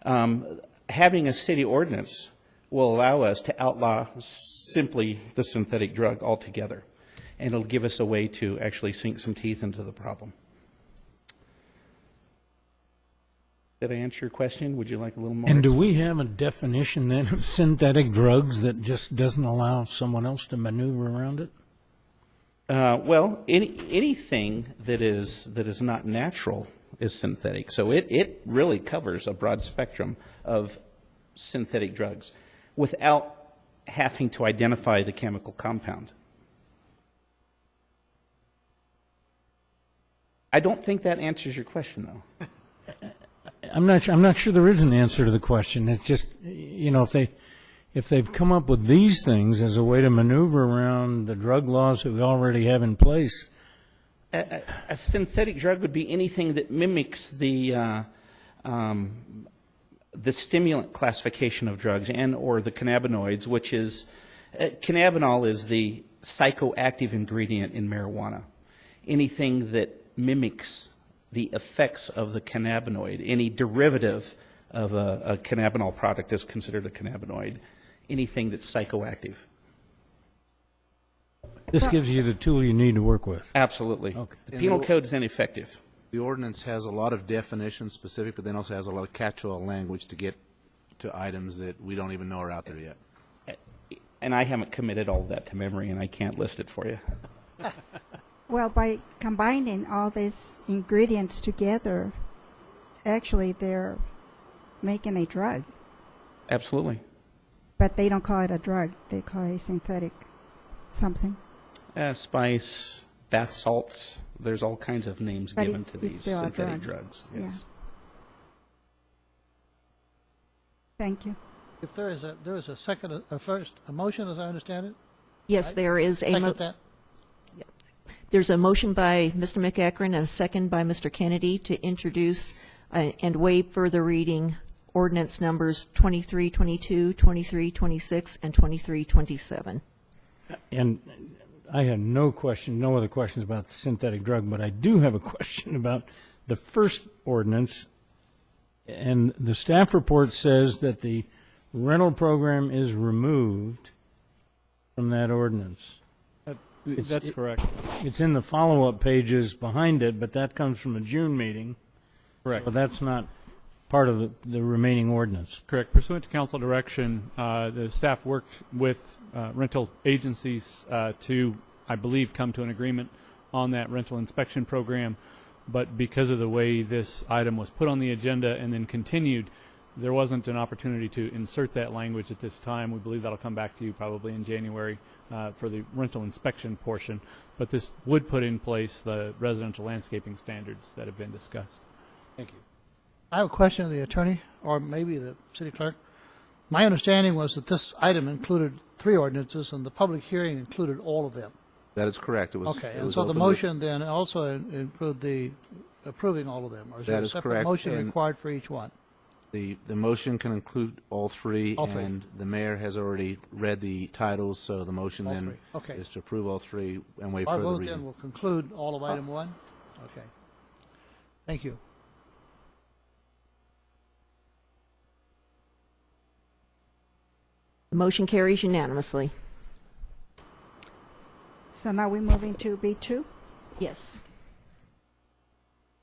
Speaker 18: Having a city ordinance will allow us to outlaw simply the synthetic drug altogether. And it'll give us a way to actually sink some teeth into the problem. Did I answer your question? Would you like a little more?
Speaker 11: And do we have a definition then of synthetic drugs that just doesn't allow someone else to maneuver around it?
Speaker 18: Well, anything that is not natural is synthetic. So it really covers a broad spectrum of synthetic drugs without having to identify the chemical compound. I don't think that answers your question, though.
Speaker 11: I'm not sure there is an answer to the question. It's just, you know, if they've come up with these things as a way to maneuver around the drug laws that we already have in place,
Speaker 18: A synthetic drug would be anything that mimics the stimulant classification of drugs and or the cannabinoids, which is cannabinol is the psychoactive ingredient in marijuana. Anything that mimics the effects of the cannabinoid, any derivative of a cannabinol product is considered a cannabinoid. Anything that's psychoactive.
Speaker 11: This gives you the tool you need to work with.
Speaker 18: Absolutely.
Speaker 11: Okay.
Speaker 18: The penal code is ineffective.
Speaker 3: The ordinance has a lot of definitions specific, but then also has a lot of catch-all language to get to items that we don't even know are out there yet.
Speaker 18: And I haven't committed all of that to memory, and I can't list it for you.
Speaker 1: Well, by combining all these ingredients together, actually they're making a drug.
Speaker 18: Absolutely.
Speaker 1: But they don't call it a drug. They call it a synthetic something.
Speaker 18: Spice, bath salts. There's all kinds of names
Speaker 1: But
Speaker 18: given to
Speaker 1: it's
Speaker 18: these
Speaker 1: still a
Speaker 18: synthetic
Speaker 1: drug.
Speaker 18: drugs.
Speaker 1: Yeah.
Speaker 18: Yes.
Speaker 1: Thank you.
Speaker 4: If there is a second, a motion, as I understand it?
Speaker 2: Yes, there is a
Speaker 4: Second that?
Speaker 2: There's a motion by Mr. McEachran and a second by Mr. Kennedy to introduce and waive further reading ordinance numbers 2322, 2326, and 2327.
Speaker 11: And I have no other questions about the synthetic drug, but I do have a question about the first ordinance. And the staff report says that the rental program is removed from that ordinance.
Speaker 8: That's correct.
Speaker 11: It's in the follow-up pages behind it, but that comes from a June meeting.
Speaker 8: Correct.
Speaker 11: So that's not part of the remaining ordinance.
Speaker 8: Correct. Pursuant to council direction, the staff worked with rental agencies to, I believe, come to an agreement on that rental inspection program. But because of the way this item was put on the agenda and then continued, there wasn't an opportunity to insert that language at this time. We believe that'll come back to you probably in January for the rental inspection portion. But this would put in place the residential landscaping standards that have been discussed.
Speaker 11: Thank you.
Speaker 4: I have a question of the attorney, or maybe the city clerk. My understanding was that this item included 3 ordinances, and the public hearing included all of them.
Speaker 3: That is correct. It was
Speaker 4: Okay,
Speaker 3: it
Speaker 4: and
Speaker 3: was
Speaker 4: so the
Speaker 3: open
Speaker 4: motion then also include the approving all of them, or is there
Speaker 3: That
Speaker 4: a
Speaker 3: is
Speaker 4: separate
Speaker 3: correct,
Speaker 4: motion
Speaker 3: and-
Speaker 4: required for each one?
Speaker 3: The motion can include all three,
Speaker 4: All three.
Speaker 3: and the mayor has already read the titles, so the motion
Speaker 4: All
Speaker 3: then
Speaker 4: three. Okay.
Speaker 3: is to approve all 3 and waive
Speaker 4: Our
Speaker 3: further
Speaker 4: vote
Speaker 3: reading.
Speaker 4: then will conclude all of item 1? Okay. Thank you.
Speaker 2: The motion carries unanimously.
Speaker 1: So now we're moving to B2.
Speaker 2: Yes.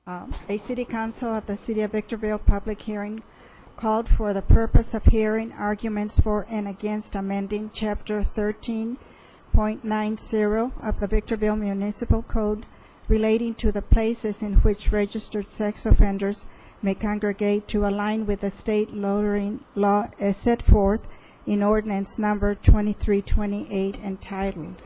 Speaker 1: A city council of the city of Victorville public hearing called for the purpose of hearing arguments for and against amending chapter 13.90 of the Victorville Municipal Code relating to the places in which registered sex offenders may congregate to align with the state loitering law as set forth in ordinance number 2328 entitled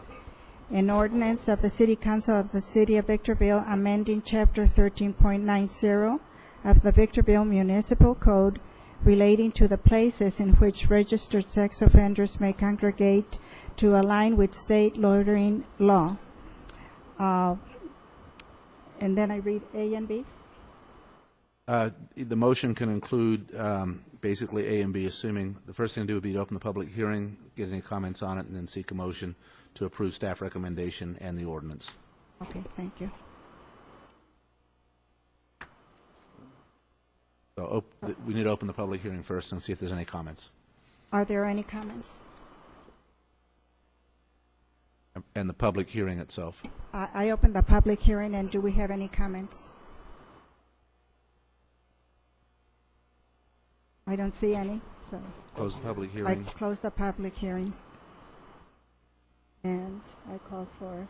Speaker 1: an ordinance of the City Council of the City of Victorville amending Chapter 13.90 of the Victorville Municipal Code relating to the places in which registered sex offenders may congregate to align with state loitering law. And then I read A and B.
Speaker 3: The motion can include basically A and B, assuming the first thing to do would be to open the public hearing, get any comments on it, and then seek a motion to approve staff recommendation and the ordinance.
Speaker 1: Okay, thank you.
Speaker 3: So we need to open the public hearing first and see if there's any comments.
Speaker 1: Are there any comments?
Speaker 3: And the public hearing itself.
Speaker 1: I opened the public hearing, and do we have any comments? I don't see any, so
Speaker 3: Close the public
Speaker 1: I
Speaker 3: hearing.
Speaker 1: close the public hearing. And I call for,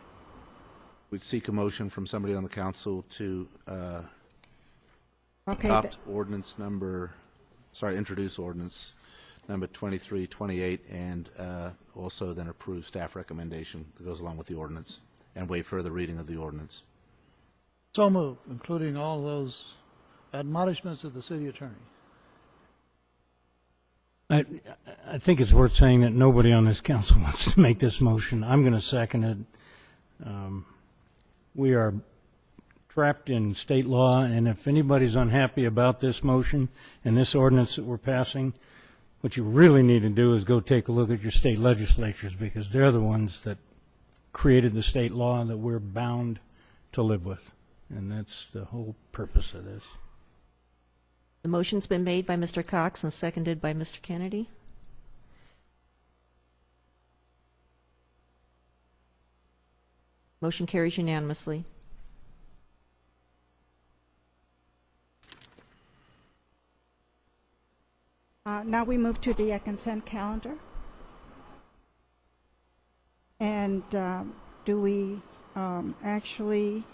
Speaker 3: We'd seek a motion from somebody on the council to
Speaker 1: okay,
Speaker 3: adopt ordinance number, introduce ordinance number 2328, and also then approve staff recommendation that goes along with the ordinance, and waive further reading of the ordinance.
Speaker 4: So moved, including all those admonishments of the city attorney.
Speaker 11: I think it's worth saying that nobody on this council wants to make this motion. I'm going to second it. We are trapped in state law, and if anybody's unhappy about this motion and this ordinance that we're passing, what you really need to do is go take a look at your state legislatures, because they're the ones that created the state law that we're bound to live with. And that's the whole purpose of this.
Speaker 2: The motion's been made by Mr. Cox and seconded by Mr. Kennedy. Motion carries unanimously.
Speaker 1: Now we move to the consent calendar. And do we actually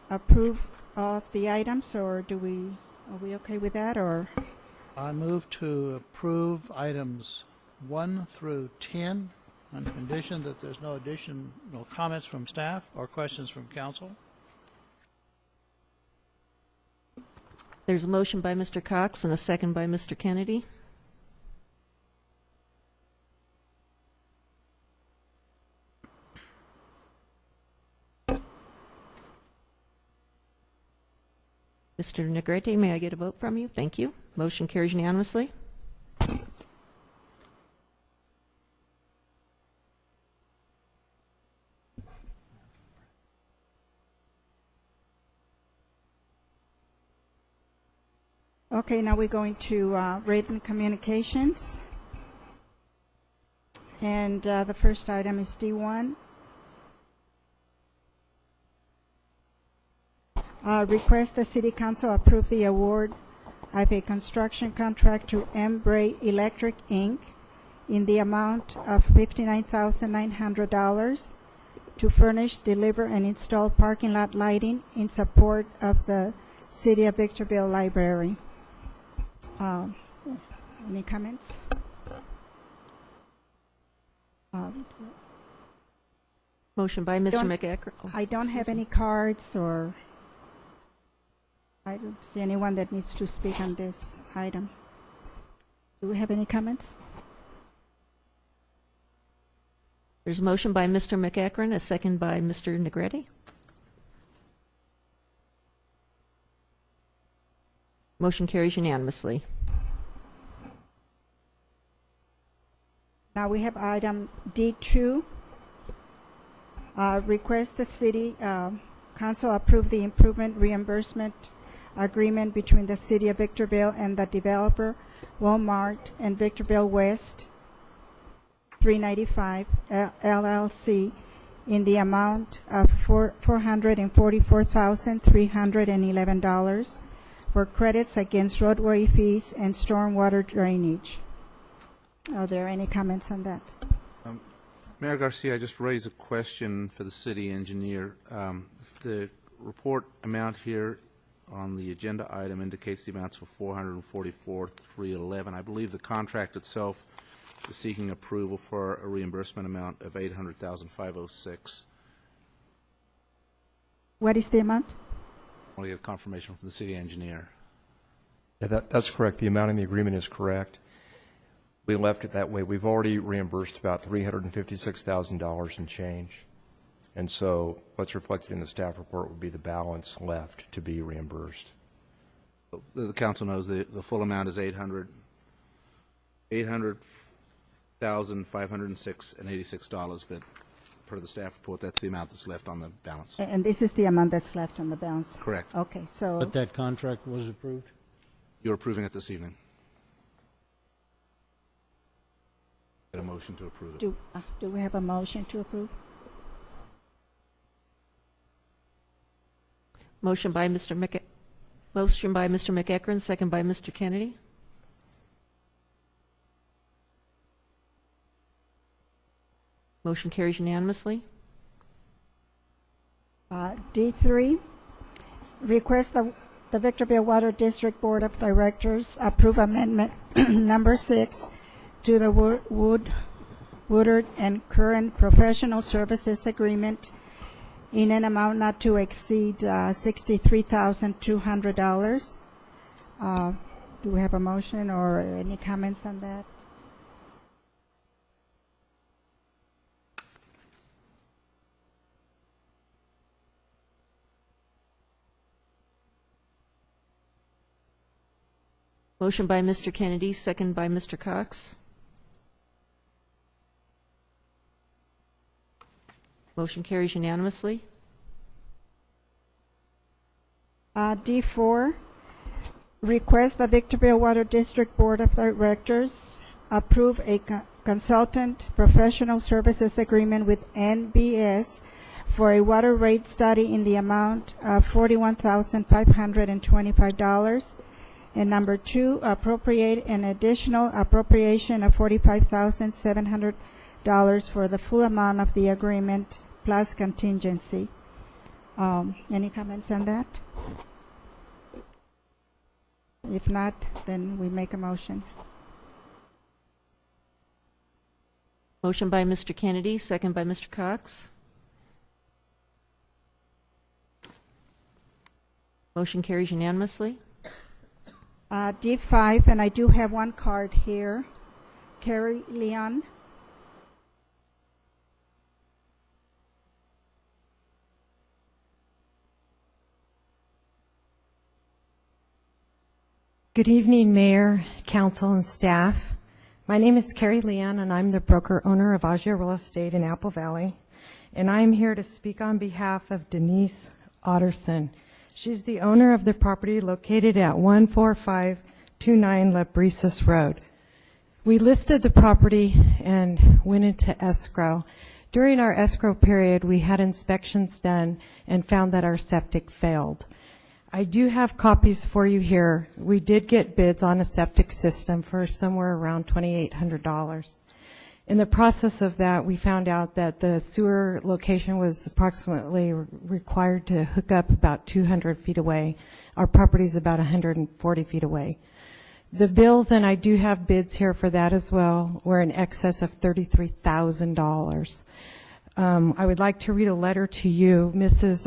Speaker 1: approve of the items, or are we okay with that, or?
Speaker 4: I move to approve items 1 through 10 on condition that there's no additional comments from staff or questions from council.
Speaker 2: There's a motion by Mr. Cox and a second by Mr. Kennedy. Mr. Negrete, may I get a vote from you? Thank you. Motion carries unanimously.
Speaker 1: Okay, now we're going to written communications. And the first item is D1. Request the City Council approve the award of a construction contract to Embray Electric, Inc. in the amount of $59,900 to furnish, deliver, and install parking lot lighting in support of the City of Victorville Library. Any comments?
Speaker 2: Motion by Mr. McEachern.
Speaker 1: I don't have any cards, or I don't see anyone that needs to speak on this item. Do we have any comments?
Speaker 2: There's a motion by Mr. McEachern, a second by Mr. Negrete. Motion carries unanimously.
Speaker 1: Now we have item D2. Request the City Council approve the improvement reimbursement agreement between the City of Victorville and the developer Walmart and Victorville West 395 LLC in the amount of $444,311 for credits against roadway fees and stormwater drainage. Are there any comments on that?
Speaker 3: Mayor Garcia, I just raised a question for the city engineer. The report amount here on the agenda item indicates the amounts for $444,311. I believe the contract itself is seeking approval for a reimbursement amount of $800,506.
Speaker 1: What is the amount?
Speaker 3: I want to get confirmation from the city engineer.
Speaker 19: Yeah, that's correct. The amount in the agreement is correct. We left it that way. We've already reimbursed about $356,000 and change. And so what's reflected in the staff report would be the balance left to be reimbursed.
Speaker 3: The council knows the full amount is $800,506.86, but per the staff report, that's the amount that's left on the balance.
Speaker 1: And this is the amount that's left on the balance?
Speaker 3: Correct.
Speaker 1: Okay, so.
Speaker 11: But that contract was approved?
Speaker 3: You're approving it this evening. Get a motion to approve it.
Speaker 1: Do we have a motion to approve?
Speaker 2: Motion by Mr. McEachern, second by Mr. Kennedy. Motion carries unanimously.
Speaker 1: D3, request the Victorville Water District Board of Directors approve amendment number 6 to the Woodard and Curran Professional Services Agreement in an amount not to exceed $63,200. Do we have a motion or any comments on that?
Speaker 2: Motion by Mr. Kennedy, second by Mr. Cox. Motion carries unanimously.
Speaker 1: D4, request the Victorville Water District Board of Directors approve a consultant professional services agreement with NBS for a water rate study in the amount of $41,525. And number 2, appropriate an additional appropriation of $45,700 for the full amount of the agreement plus contingency. Any comments on that? If not, then we make a motion.
Speaker 2: Motion by Mr. Kennedy, second by Mr. Cox. Motion carries unanimously.
Speaker 1: D5, and I do have one card here. Carrie Leon.
Speaker 20: Good evening, Mayor, Council, and staff. My name is Carrie Leon, and I'm the broker-owner of Aggia Real Estate in Apple Valley. And I'm here to speak on behalf of Denise Otterson. She's the owner of the property located at 14529 La Brisas Road. We listed the property and went into escrow. During our escrow period, we had inspections done and found that our septic failed. I do have copies for you here. We did get bids on a septic system for somewhere around $2,800. In the process of that, we found out that the sewer location was approximately required to hook up about 200 feet away. Our property is about 140 feet away. The bills, and I do have bids here for that as well, were in excess of $33,000. I would like to read a letter to you. Mrs.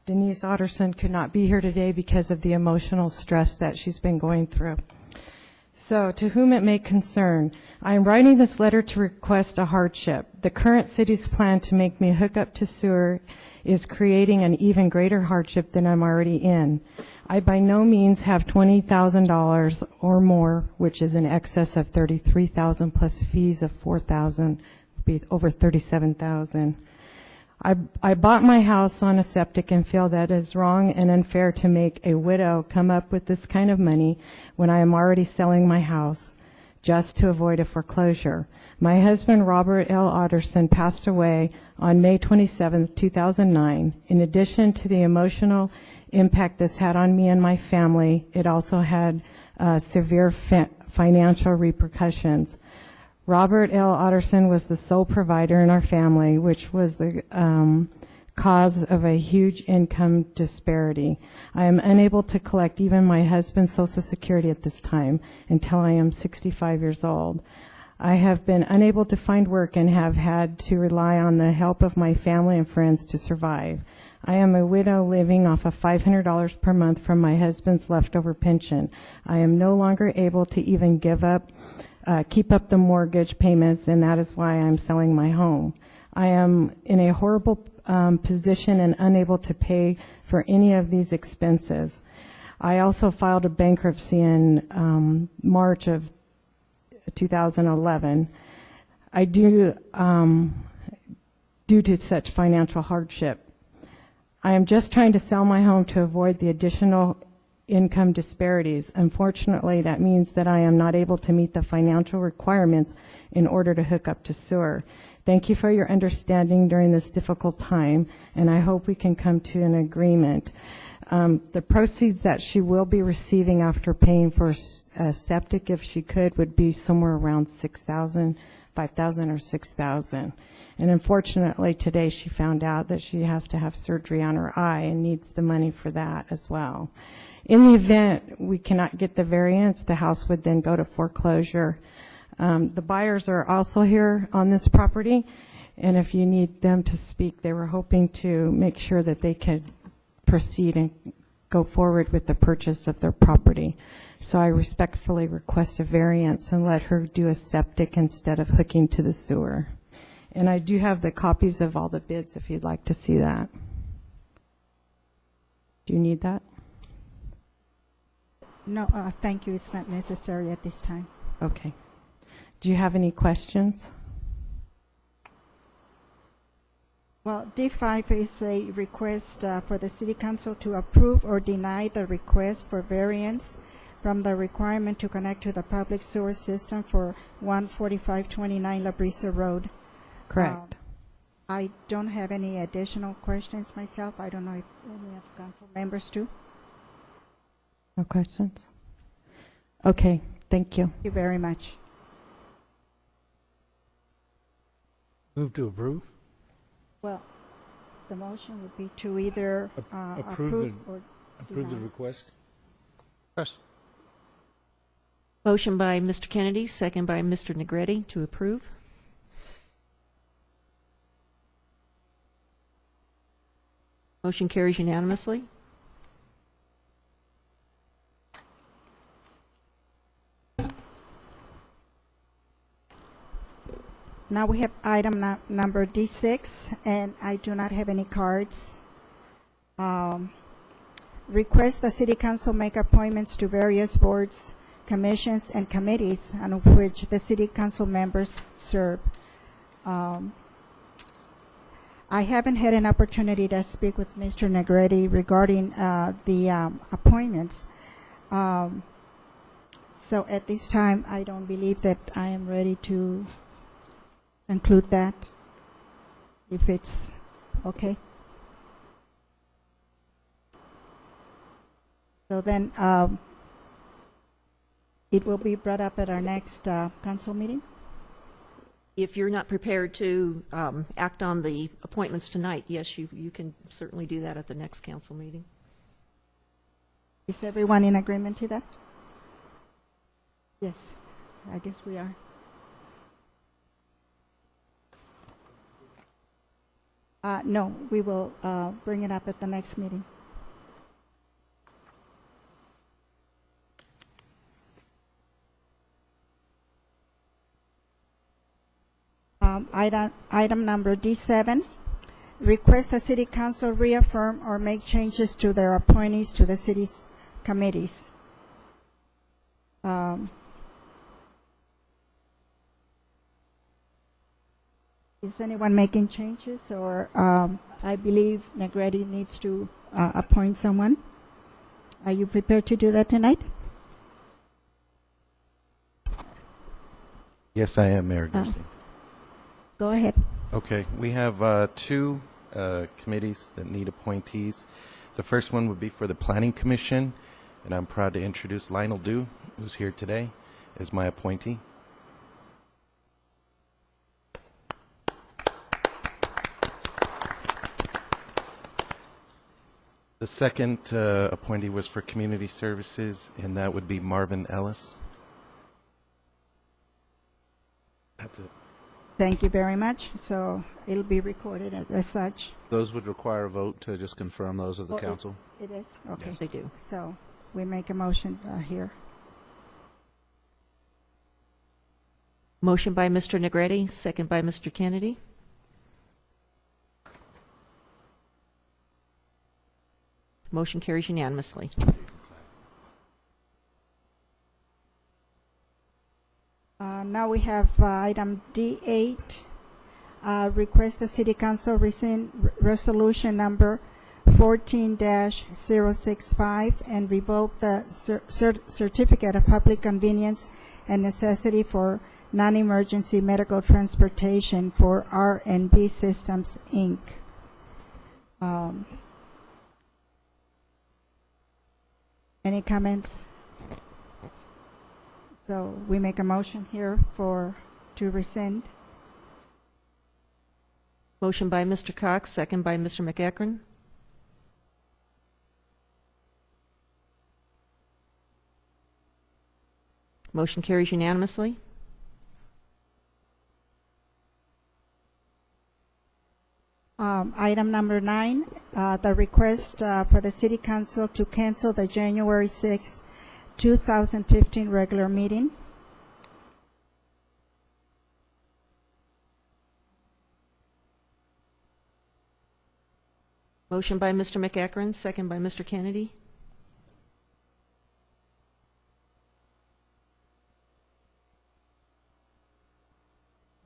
Speaker 20: Denise Otterson could not be here today because of the emotional stress that she's been going through. So, to whom it may concern, I am writing this letter to request a hardship. The current city's plan to make me hook up to sewer is creating an even greater hardship than I'm already in. I by no means have $20,000 or more, which is in excess of $33,000 plus fees of $4,000, would be over $37,000. I bought my house on a septic and feel that it is wrong and unfair to make a widow come up with this kind of money when I am already selling my house just to avoid a foreclosure. My husband, Robert L. Otterson, passed away on May 27, 2009. In addition to the emotional impact this had on me and my family, it also had severe financial repercussions. Robert L. Otterson was the sole provider in our family, which was the cause of a huge income disparity. I am unable to collect even my husband's Social Security at this time until I am 65 years old. I have been unable to find work and have had to rely on the help of my family and friends to survive. I am a widow living off of $500 per month from my husband's leftover pension. I am no longer able to even keep up the mortgage payments, and that is why I'm selling my home. I am in a horrible position and unable to pay for any of these expenses. I also filed a bankruptcy in March of 2011. I do, due to such financial hardship. I am just trying to sell my home to avoid the additional income disparities. Unfortunately, that means that I am not able to meet the financial requirements in order to hook up to sewer. Thank you for your understanding during this difficult time, and I hope we can come to an agreement. The proceeds that she will be receiving after paying for a septic, if she could, would be somewhere around $6,000, $5,000 or $6,000. And unfortunately, today she found out that she has to have surgery on her eye and needs the money for that as well. In the event we cannot get the variance, the house would then go to foreclosure. The buyers are also here on this property, and if you need them to speak, they were hoping to make sure that they could proceed and go forward with the purchase of their property. So I respectfully request a variance and let her do a septic instead of hooking to the sewer. And I do have the copies of all the bids if you'd like to see that. Do you need that?
Speaker 1: No, thank you. It's not necessary at this time.
Speaker 20: Okay. Do you have any questions?
Speaker 1: Well, D5 is a request for the City Council to approve or deny the request for variance from the requirement to connect to the public sewer system for 14529 La Brisa Road.
Speaker 20: Correct.
Speaker 1: I don't have any additional questions myself. I don't know if any of council members do.
Speaker 20: No questions? Okay, thank you.
Speaker 1: Thank you very much.
Speaker 11: Move to approve?
Speaker 1: Well, the motion would be to either approve or
Speaker 11: Approve the
Speaker 1: deny.
Speaker 11: request?
Speaker 4: Yes.
Speaker 2: Motion by Mr. Kennedy, second by Mr. Negretti to approve. Motion carries unanimously.
Speaker 1: Now we have item number D6, and I do not have any cards. Request the City Council make appointments to various boards, commissions, and committees on which the City Council members serve. I haven't had an opportunity to speak with Mr. Negretti regarding the appointments. So at this time, I don't believe that I am ready to include that, if it's okay. So then it will be brought up at our next council meeting.
Speaker 2: If you're not prepared to act on the appointments tonight, yes, you can certainly do that at the next council meeting.
Speaker 1: Is everyone in agreement to that? Yes, I guess we are. No, we will bring it up at the next meeting. Item number D7, request the City Council reaffirm or make changes to their appointees to the city's committees. Is anyone making changes, or I believe Negretti needs to appoint someone? Are you prepared to do that tonight?
Speaker 10: Yes, I am, Mayor Garcia.
Speaker 1: Go ahead.
Speaker 10: Okay, we have two committees that need appointees. The first one would be for the Planning Commission, and I'm proud to introduce Lionel Dew, who's here today, as my appointee. The second appointee was for Community Services, and that would be Marvin Ellis. That's it.
Speaker 1: Thank you very much. So it'll be recorded as such.
Speaker 3: Those would require a vote to just confirm those of the
Speaker 1: Oh,
Speaker 3: council.
Speaker 1: It is? Okay.
Speaker 2: Yes, they do.
Speaker 1: So we make a motion here.
Speaker 2: Motion by Mr. Negretti, second by Mr. Kennedy. Motion carries unanimously.
Speaker 1: Now we have item D8, request the City Council rescind resolution number 14-065 and revoke the certificate of public convenience and necessity for non-emergency medical transportation for R&B Systems, Inc. Any comments? So we make a motion here to rescind.
Speaker 2: Motion by Mr. Cox, second by Mr. McEachran. Motion carries unanimously.
Speaker 1: Item number 9, the request for the City Council to cancel the January 6, 2015 regular meeting.
Speaker 2: Motion by Mr. McEachran, second by Mr. Kennedy.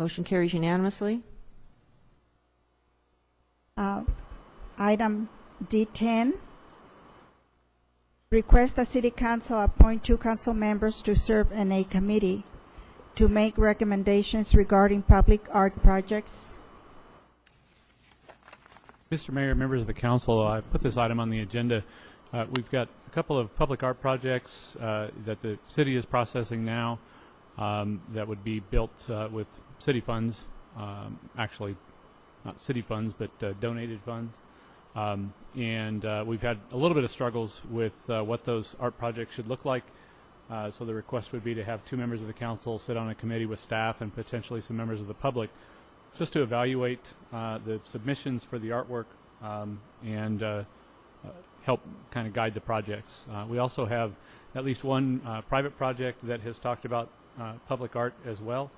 Speaker 2: Motion carries unanimously.
Speaker 1: Item D10, request the City Council appoint 2 council members to serve in a committee to make recommendations regarding public art projects.
Speaker 8: Mr. Mayor, members of the council, I put this item on the agenda. We've got a couple of public art projects that the city is processing now that would be built with city funds, actually not city funds, but donated funds. And we've had a little bit of struggles with what those art projects should look like. So the request would be to have 2 members of the council sit on a committee with staff and potentially some members of the public just to evaluate the submissions for the artwork and help kind of guide the projects. We also have at least one private project that has talked about public art as well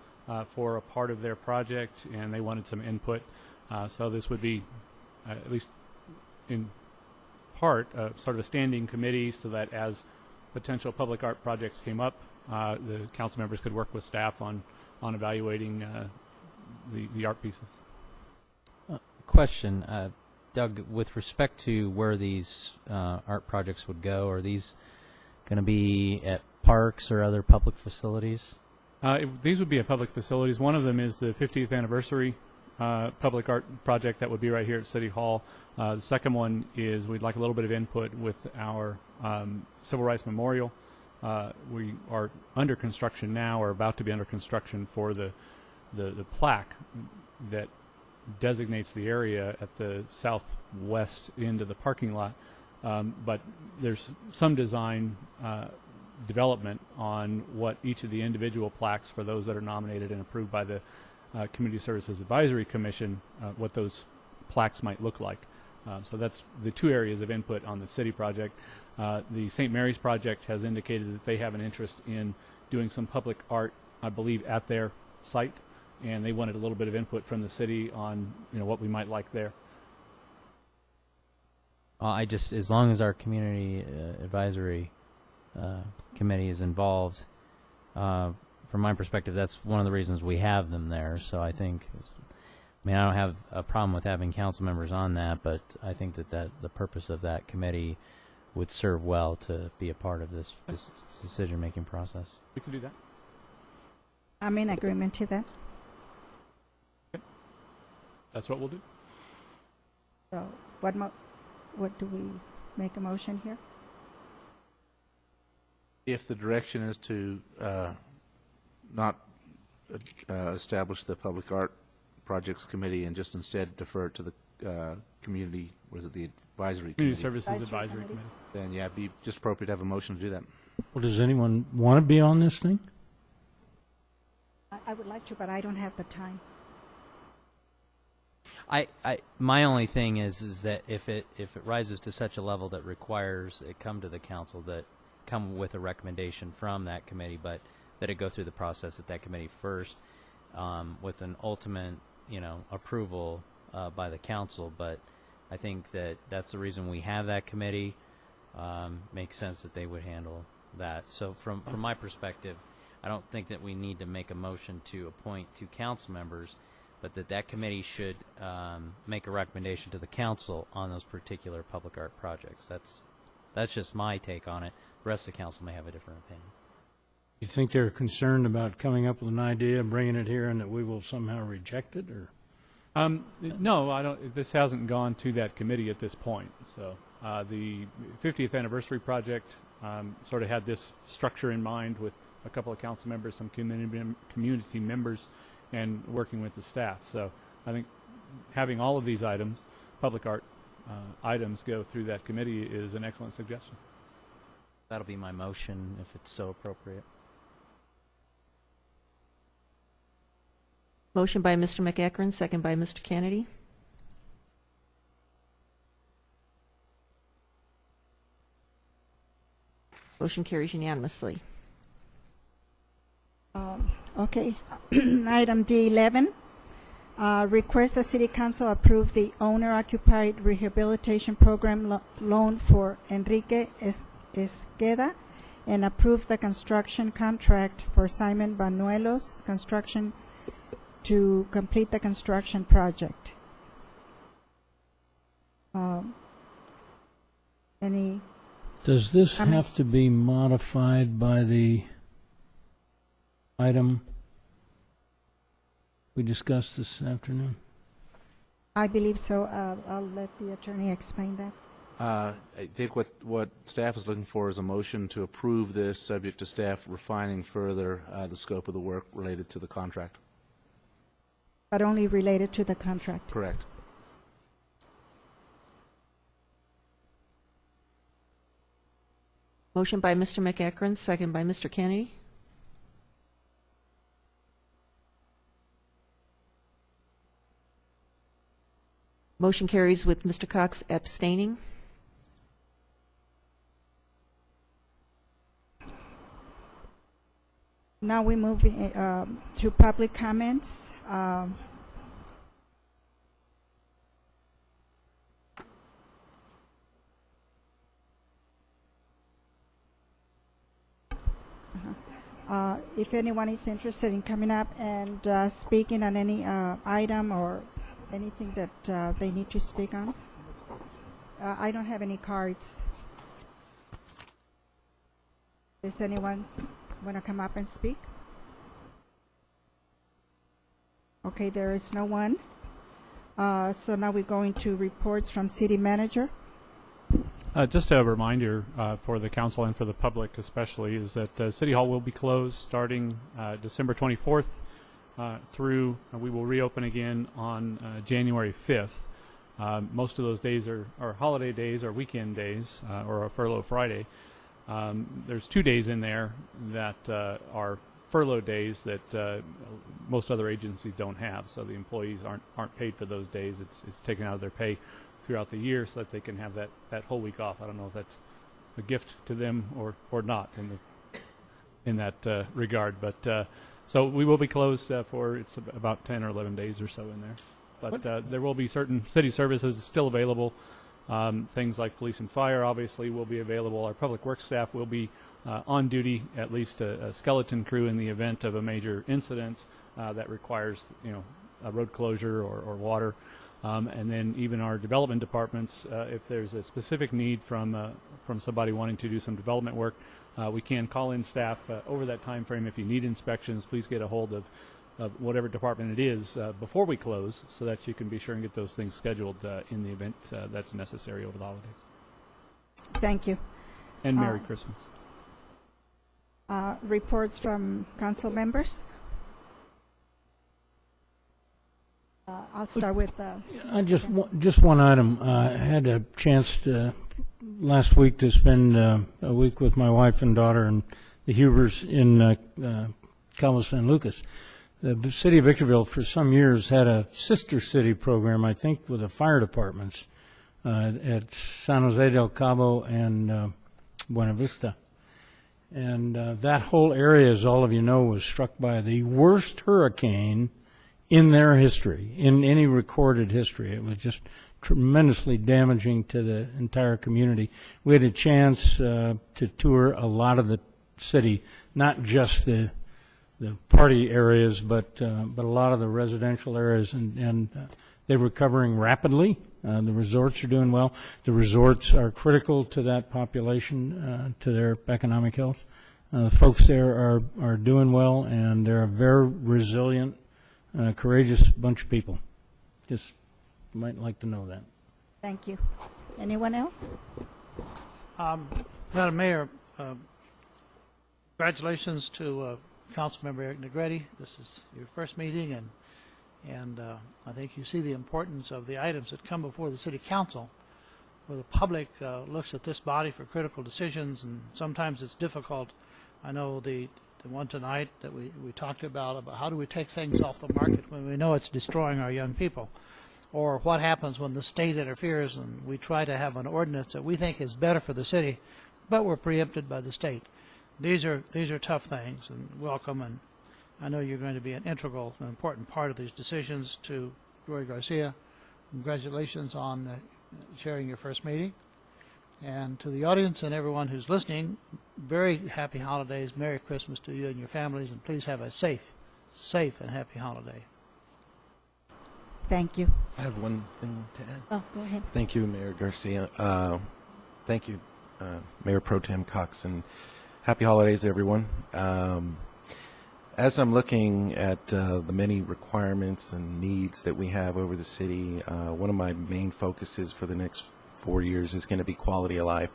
Speaker 8: for a part of their project, and they wanted some input. So this would be, at least in part, sort of a standing committee so that as potential public art projects came up, the council members could work with staff on evaluating the art pieces.
Speaker 9: Question, Doug, with respect to where these art projects would go, are these going to be at parks or other public facilities?
Speaker 8: These would be at public facilities. One of them is the 50th anniversary public art project that would be right here at City Hall. The second one is we'd like a little bit of input with our Civil Rights Memorial. We are under construction now, or about to be under construction for the plaque that designates the area at the southwest end of the parking lot. But there's some design development on what each of the individual plaques for those that are nominated and approved by the Community Services Advisory Commission, what those plaques might look like. So that's the 2 areas of input on the city project. The St. Mary's project has indicated that they have an interest in doing some public art, I believe, at their site, and they wanted a little bit of input from the city on what we might like there.
Speaker 9: As long as our Community Advisory Committee is involved, from my perspective, that's one of the reasons we have them there. So I think, I don't have a problem with having council members on that, but I think that the purpose of that committee would serve well to be a part of this decision-making process.
Speaker 8: We can do that.
Speaker 1: I'm in agreement to that.
Speaker 8: Okay. That's what we'll do.
Speaker 1: So what do we make a motion here?
Speaker 3: If the direction is to not establish the Public Art Projects Committee and just instead defer it to the community, was it the advisory committee?
Speaker 8: Community Services Advisory Committee.
Speaker 3: Then, yeah, it'd be just appropriate to have a motion to do that.
Speaker 11: Well, does anyone want to be on this thing?
Speaker 1: I would like to, but I don't have the time.
Speaker 9: My only thing is that if it rises to such a level that requires it come to the council, that come with a recommendation from that committee, but that it go through the process at that committee first, with an ultimate, approval by the council. But I think that's the reason we have that committee. Makes sense that they would handle that. So from my perspective, I don't think that we need to make a motion to appoint 2 council members, but that committee should make a recommendation to the council on those particular public art projects. That's just my take on it. The rest of the council may have a different opinion.
Speaker 11: You think they're concerned about coming up with an idea and bringing it here and that we will somehow reject it, or?
Speaker 8: No, I don't. This hasn't gone to that committee at this point. So the 50th anniversary project sort of had this structure in mind with a couple of council members, some community members, and working with the staff. So I think having all of these items, public art items, go through that committee is an excellent suggestion.
Speaker 9: That'll be my motion if it's so appropriate.
Speaker 2: Motion by Mr. McEachern, second by Mr. Kennedy. Motion carries unanimously.
Speaker 1: Okay. Item D11, request the City Council approve the owner-occupied rehabilitation program loan for Enrique Esqueda and approve the construction contract for Simon Banuelos Construction to complete the construction project. Any?
Speaker 11: Does this have to be modified by the item we discussed this afternoon?
Speaker 1: I believe so. I'll let the attorney explain that.
Speaker 3: I think what staff is looking for is a motion to approve this, subject to staff refining further the scope of the work related to the contract.
Speaker 1: But only related to the contract.
Speaker 3: Correct.
Speaker 2: Motion by Mr. McEachran, second by Mr. Kennedy. Motion carries with Mr. Cox abstaining.
Speaker 1: Now we move to public comments. If anyone is interested in coming up and speaking on any item or anything that they need to speak on. I don't have any cards. Does anyone want to come up and speak? Okay, there is no one. So now we're going to reports from city manager.
Speaker 8: Just a reminder for the council and for the public especially is that City Hall will be closed starting December 24th through, we will reopen again on January 5th. Most of those days are holiday days or weekend days or a furlough Friday. There's 2 days in there that are furlough days that most other agencies don't have, so the employees aren't paid for those days. It's taken out of their pay throughout the year so that they can have that whole week off. I don't know if that's a gift to them or not in that regard, but so we will be closed for it's about 10 or 11 days or so in there. But there will be certain city services still available. Things like police and fire obviously will be available. Our public works staff will be on duty, at least a skeleton crew in the event of a major incident that requires a road closure or water. And then even our development departments, if there's a specific need from somebody wanting to do some development work, we can call in staff over that time frame. If you need inspections, please get a hold of whatever department it is before we close so that you can be sure and get those things scheduled in the event that's necessary over the holidays.
Speaker 1: Thank you.
Speaker 8: And Merry Christmas.
Speaker 1: Reports from council members. I'll start with.
Speaker 11: Just one item. I had a chance last week to spend a week with my wife and daughter and the Hubers in Cabo San Lucas. The city of Victorville for some years had a sister city program, I think, with the fire departments at San Jose del Cabo and Buena Vista. And that whole area, as all of you know, was struck by the worst hurricane in their history, in any recorded history. It was just tremendously damaging to the entire community. We had a chance to tour a lot of the city, not just the party areas, but a lot of the residential areas, and they're recovering rapidly. The resorts are doing well. The resorts are critical to that population, to their economic health. The folks there are doing well, and they're a very resilient, courageous bunch of people. Just might like to know that.
Speaker 1: Thank you. Anyone else?
Speaker 4: Madam Mayor, congratulations to Councilmember Eric Negretti. This is your first meeting, and I think you see the importance of the items that come before the City Council, where the public looks at this body for critical decisions, and sometimes it's difficult. I know the one tonight that we talked about how do we take things off the market when we know it's destroying our young people, or what happens when the state interferes and we try to have an ordinance that we think is better for the city, but we're preempted by the state. These are tough things, and welcome, and I know you're going to be an integral and important part of these decisions. To Roy Garcia, congratulations on chairing your first meeting. And to the audience and everyone who's listening, very happy holidays, Merry Christmas to you and your families, and please have a safe and happy holiday.
Speaker 1: Thank you.
Speaker 10: I have one thing to add.
Speaker 1: Oh, go ahead.
Speaker 10: Thank you, Mayor Garcia. Thank you, Mayor Pro Tem Cox, and happy holidays, everyone. As I'm looking at the many requirements and needs that we have over the city, one of my main focuses for the next 4 years is going to be quality of life.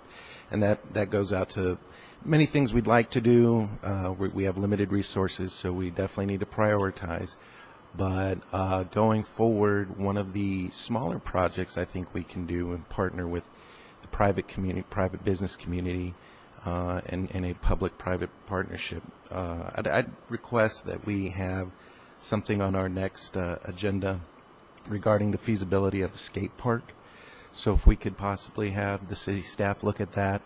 Speaker 10: And that goes out to many things we'd like to do. We have limited resources, so we definitely need to prioritize. But going forward, one of the smaller projects I think we can do and partner with the private business community and a public-private partnership. I'd request that we have something on our next agenda regarding the feasibility of a skate park. So if we could possibly have the city staff look at that.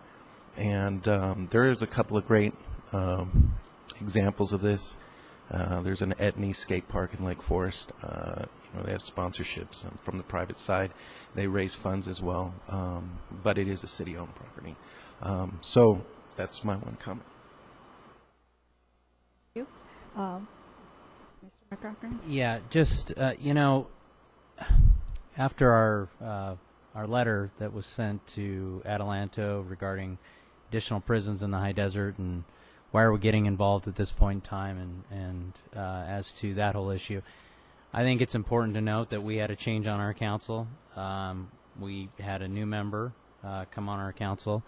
Speaker 10: And there is a couple of great examples of this. There's an Etnie skate park in Lake Forest. They have sponsorships from the private side. They raise funds as well, but it is a city-owned property. So that's my one comment.
Speaker 1: Thank you. Mr. McCochran?
Speaker 9: Yeah, just, after our letter that was sent to Adelanto regarding additional prisons in the high desert and why are we getting involved at this point in time and as to that whole issue, I think it's important to note that we had a change on our council. We had a new member come on our council.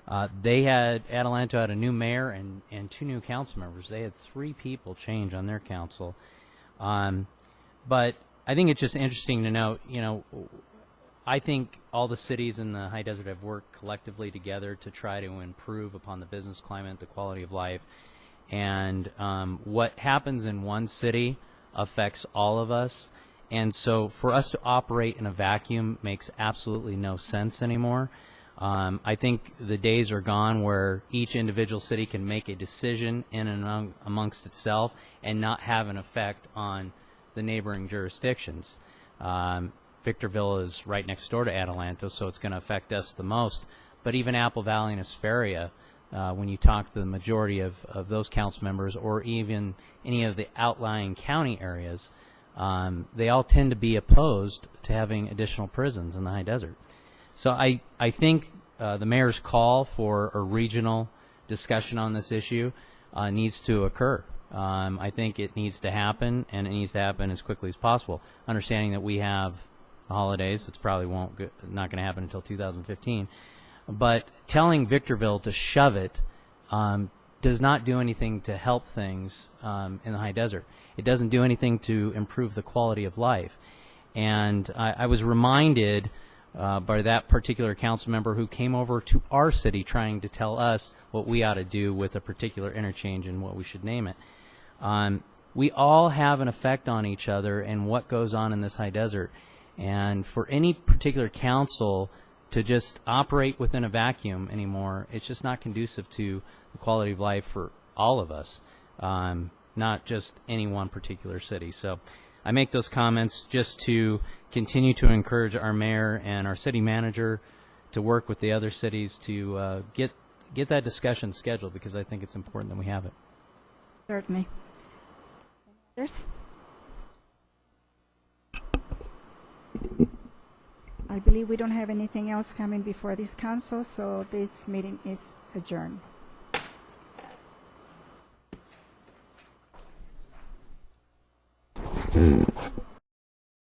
Speaker 9: Adelanto had a new mayor and 2 new council members. They had 3 people change on their council. But I think it's just interesting to note, I think all the cities in the high desert have worked collectively together to try to improve upon the business climate, the quality of life. And what happens in one city affects all of us. And so for us to operate in a vacuum makes absolutely no sense anymore. I think the days are gone where each individual city can make a decision in and amongst itself and not have an effect on the neighboring jurisdictions. Victorville is right next door to Adelanto, so it's going to affect us the most. But even Apple Valley and Hesperia, when you talk to the majority of those council members or even any of the outlying county areas, they all tend to be opposed to having additional prisons in the high desert. So I think the mayor's call for a regional discussion on this issue needs to occur. I think it needs to happen, and it needs to happen as quickly as possible, understanding that we have the holidays. It's probably not going to happen until 2015. But telling Victorville to shove it does not do anything to help things in the high desert. It doesn't do anything to improve the quality of life. And I was reminded by that particular council member who came over to our city trying to tell us what we ought to do with a particular interchange and what we should name it. We all have an effect on each other and what goes on in this high desert. And for any particular council to just operate within a vacuum anymore, it's just not conducive to the quality of life for all of us, not just any one particular city. So I make those comments just to continue to encourage our mayor and our city manager to work with the other cities to get that discussion scheduled, because I think it's important that we have it.
Speaker 1: Certainly. Others? I believe we don't have anything else coming before this council, so this meeting is adjourned.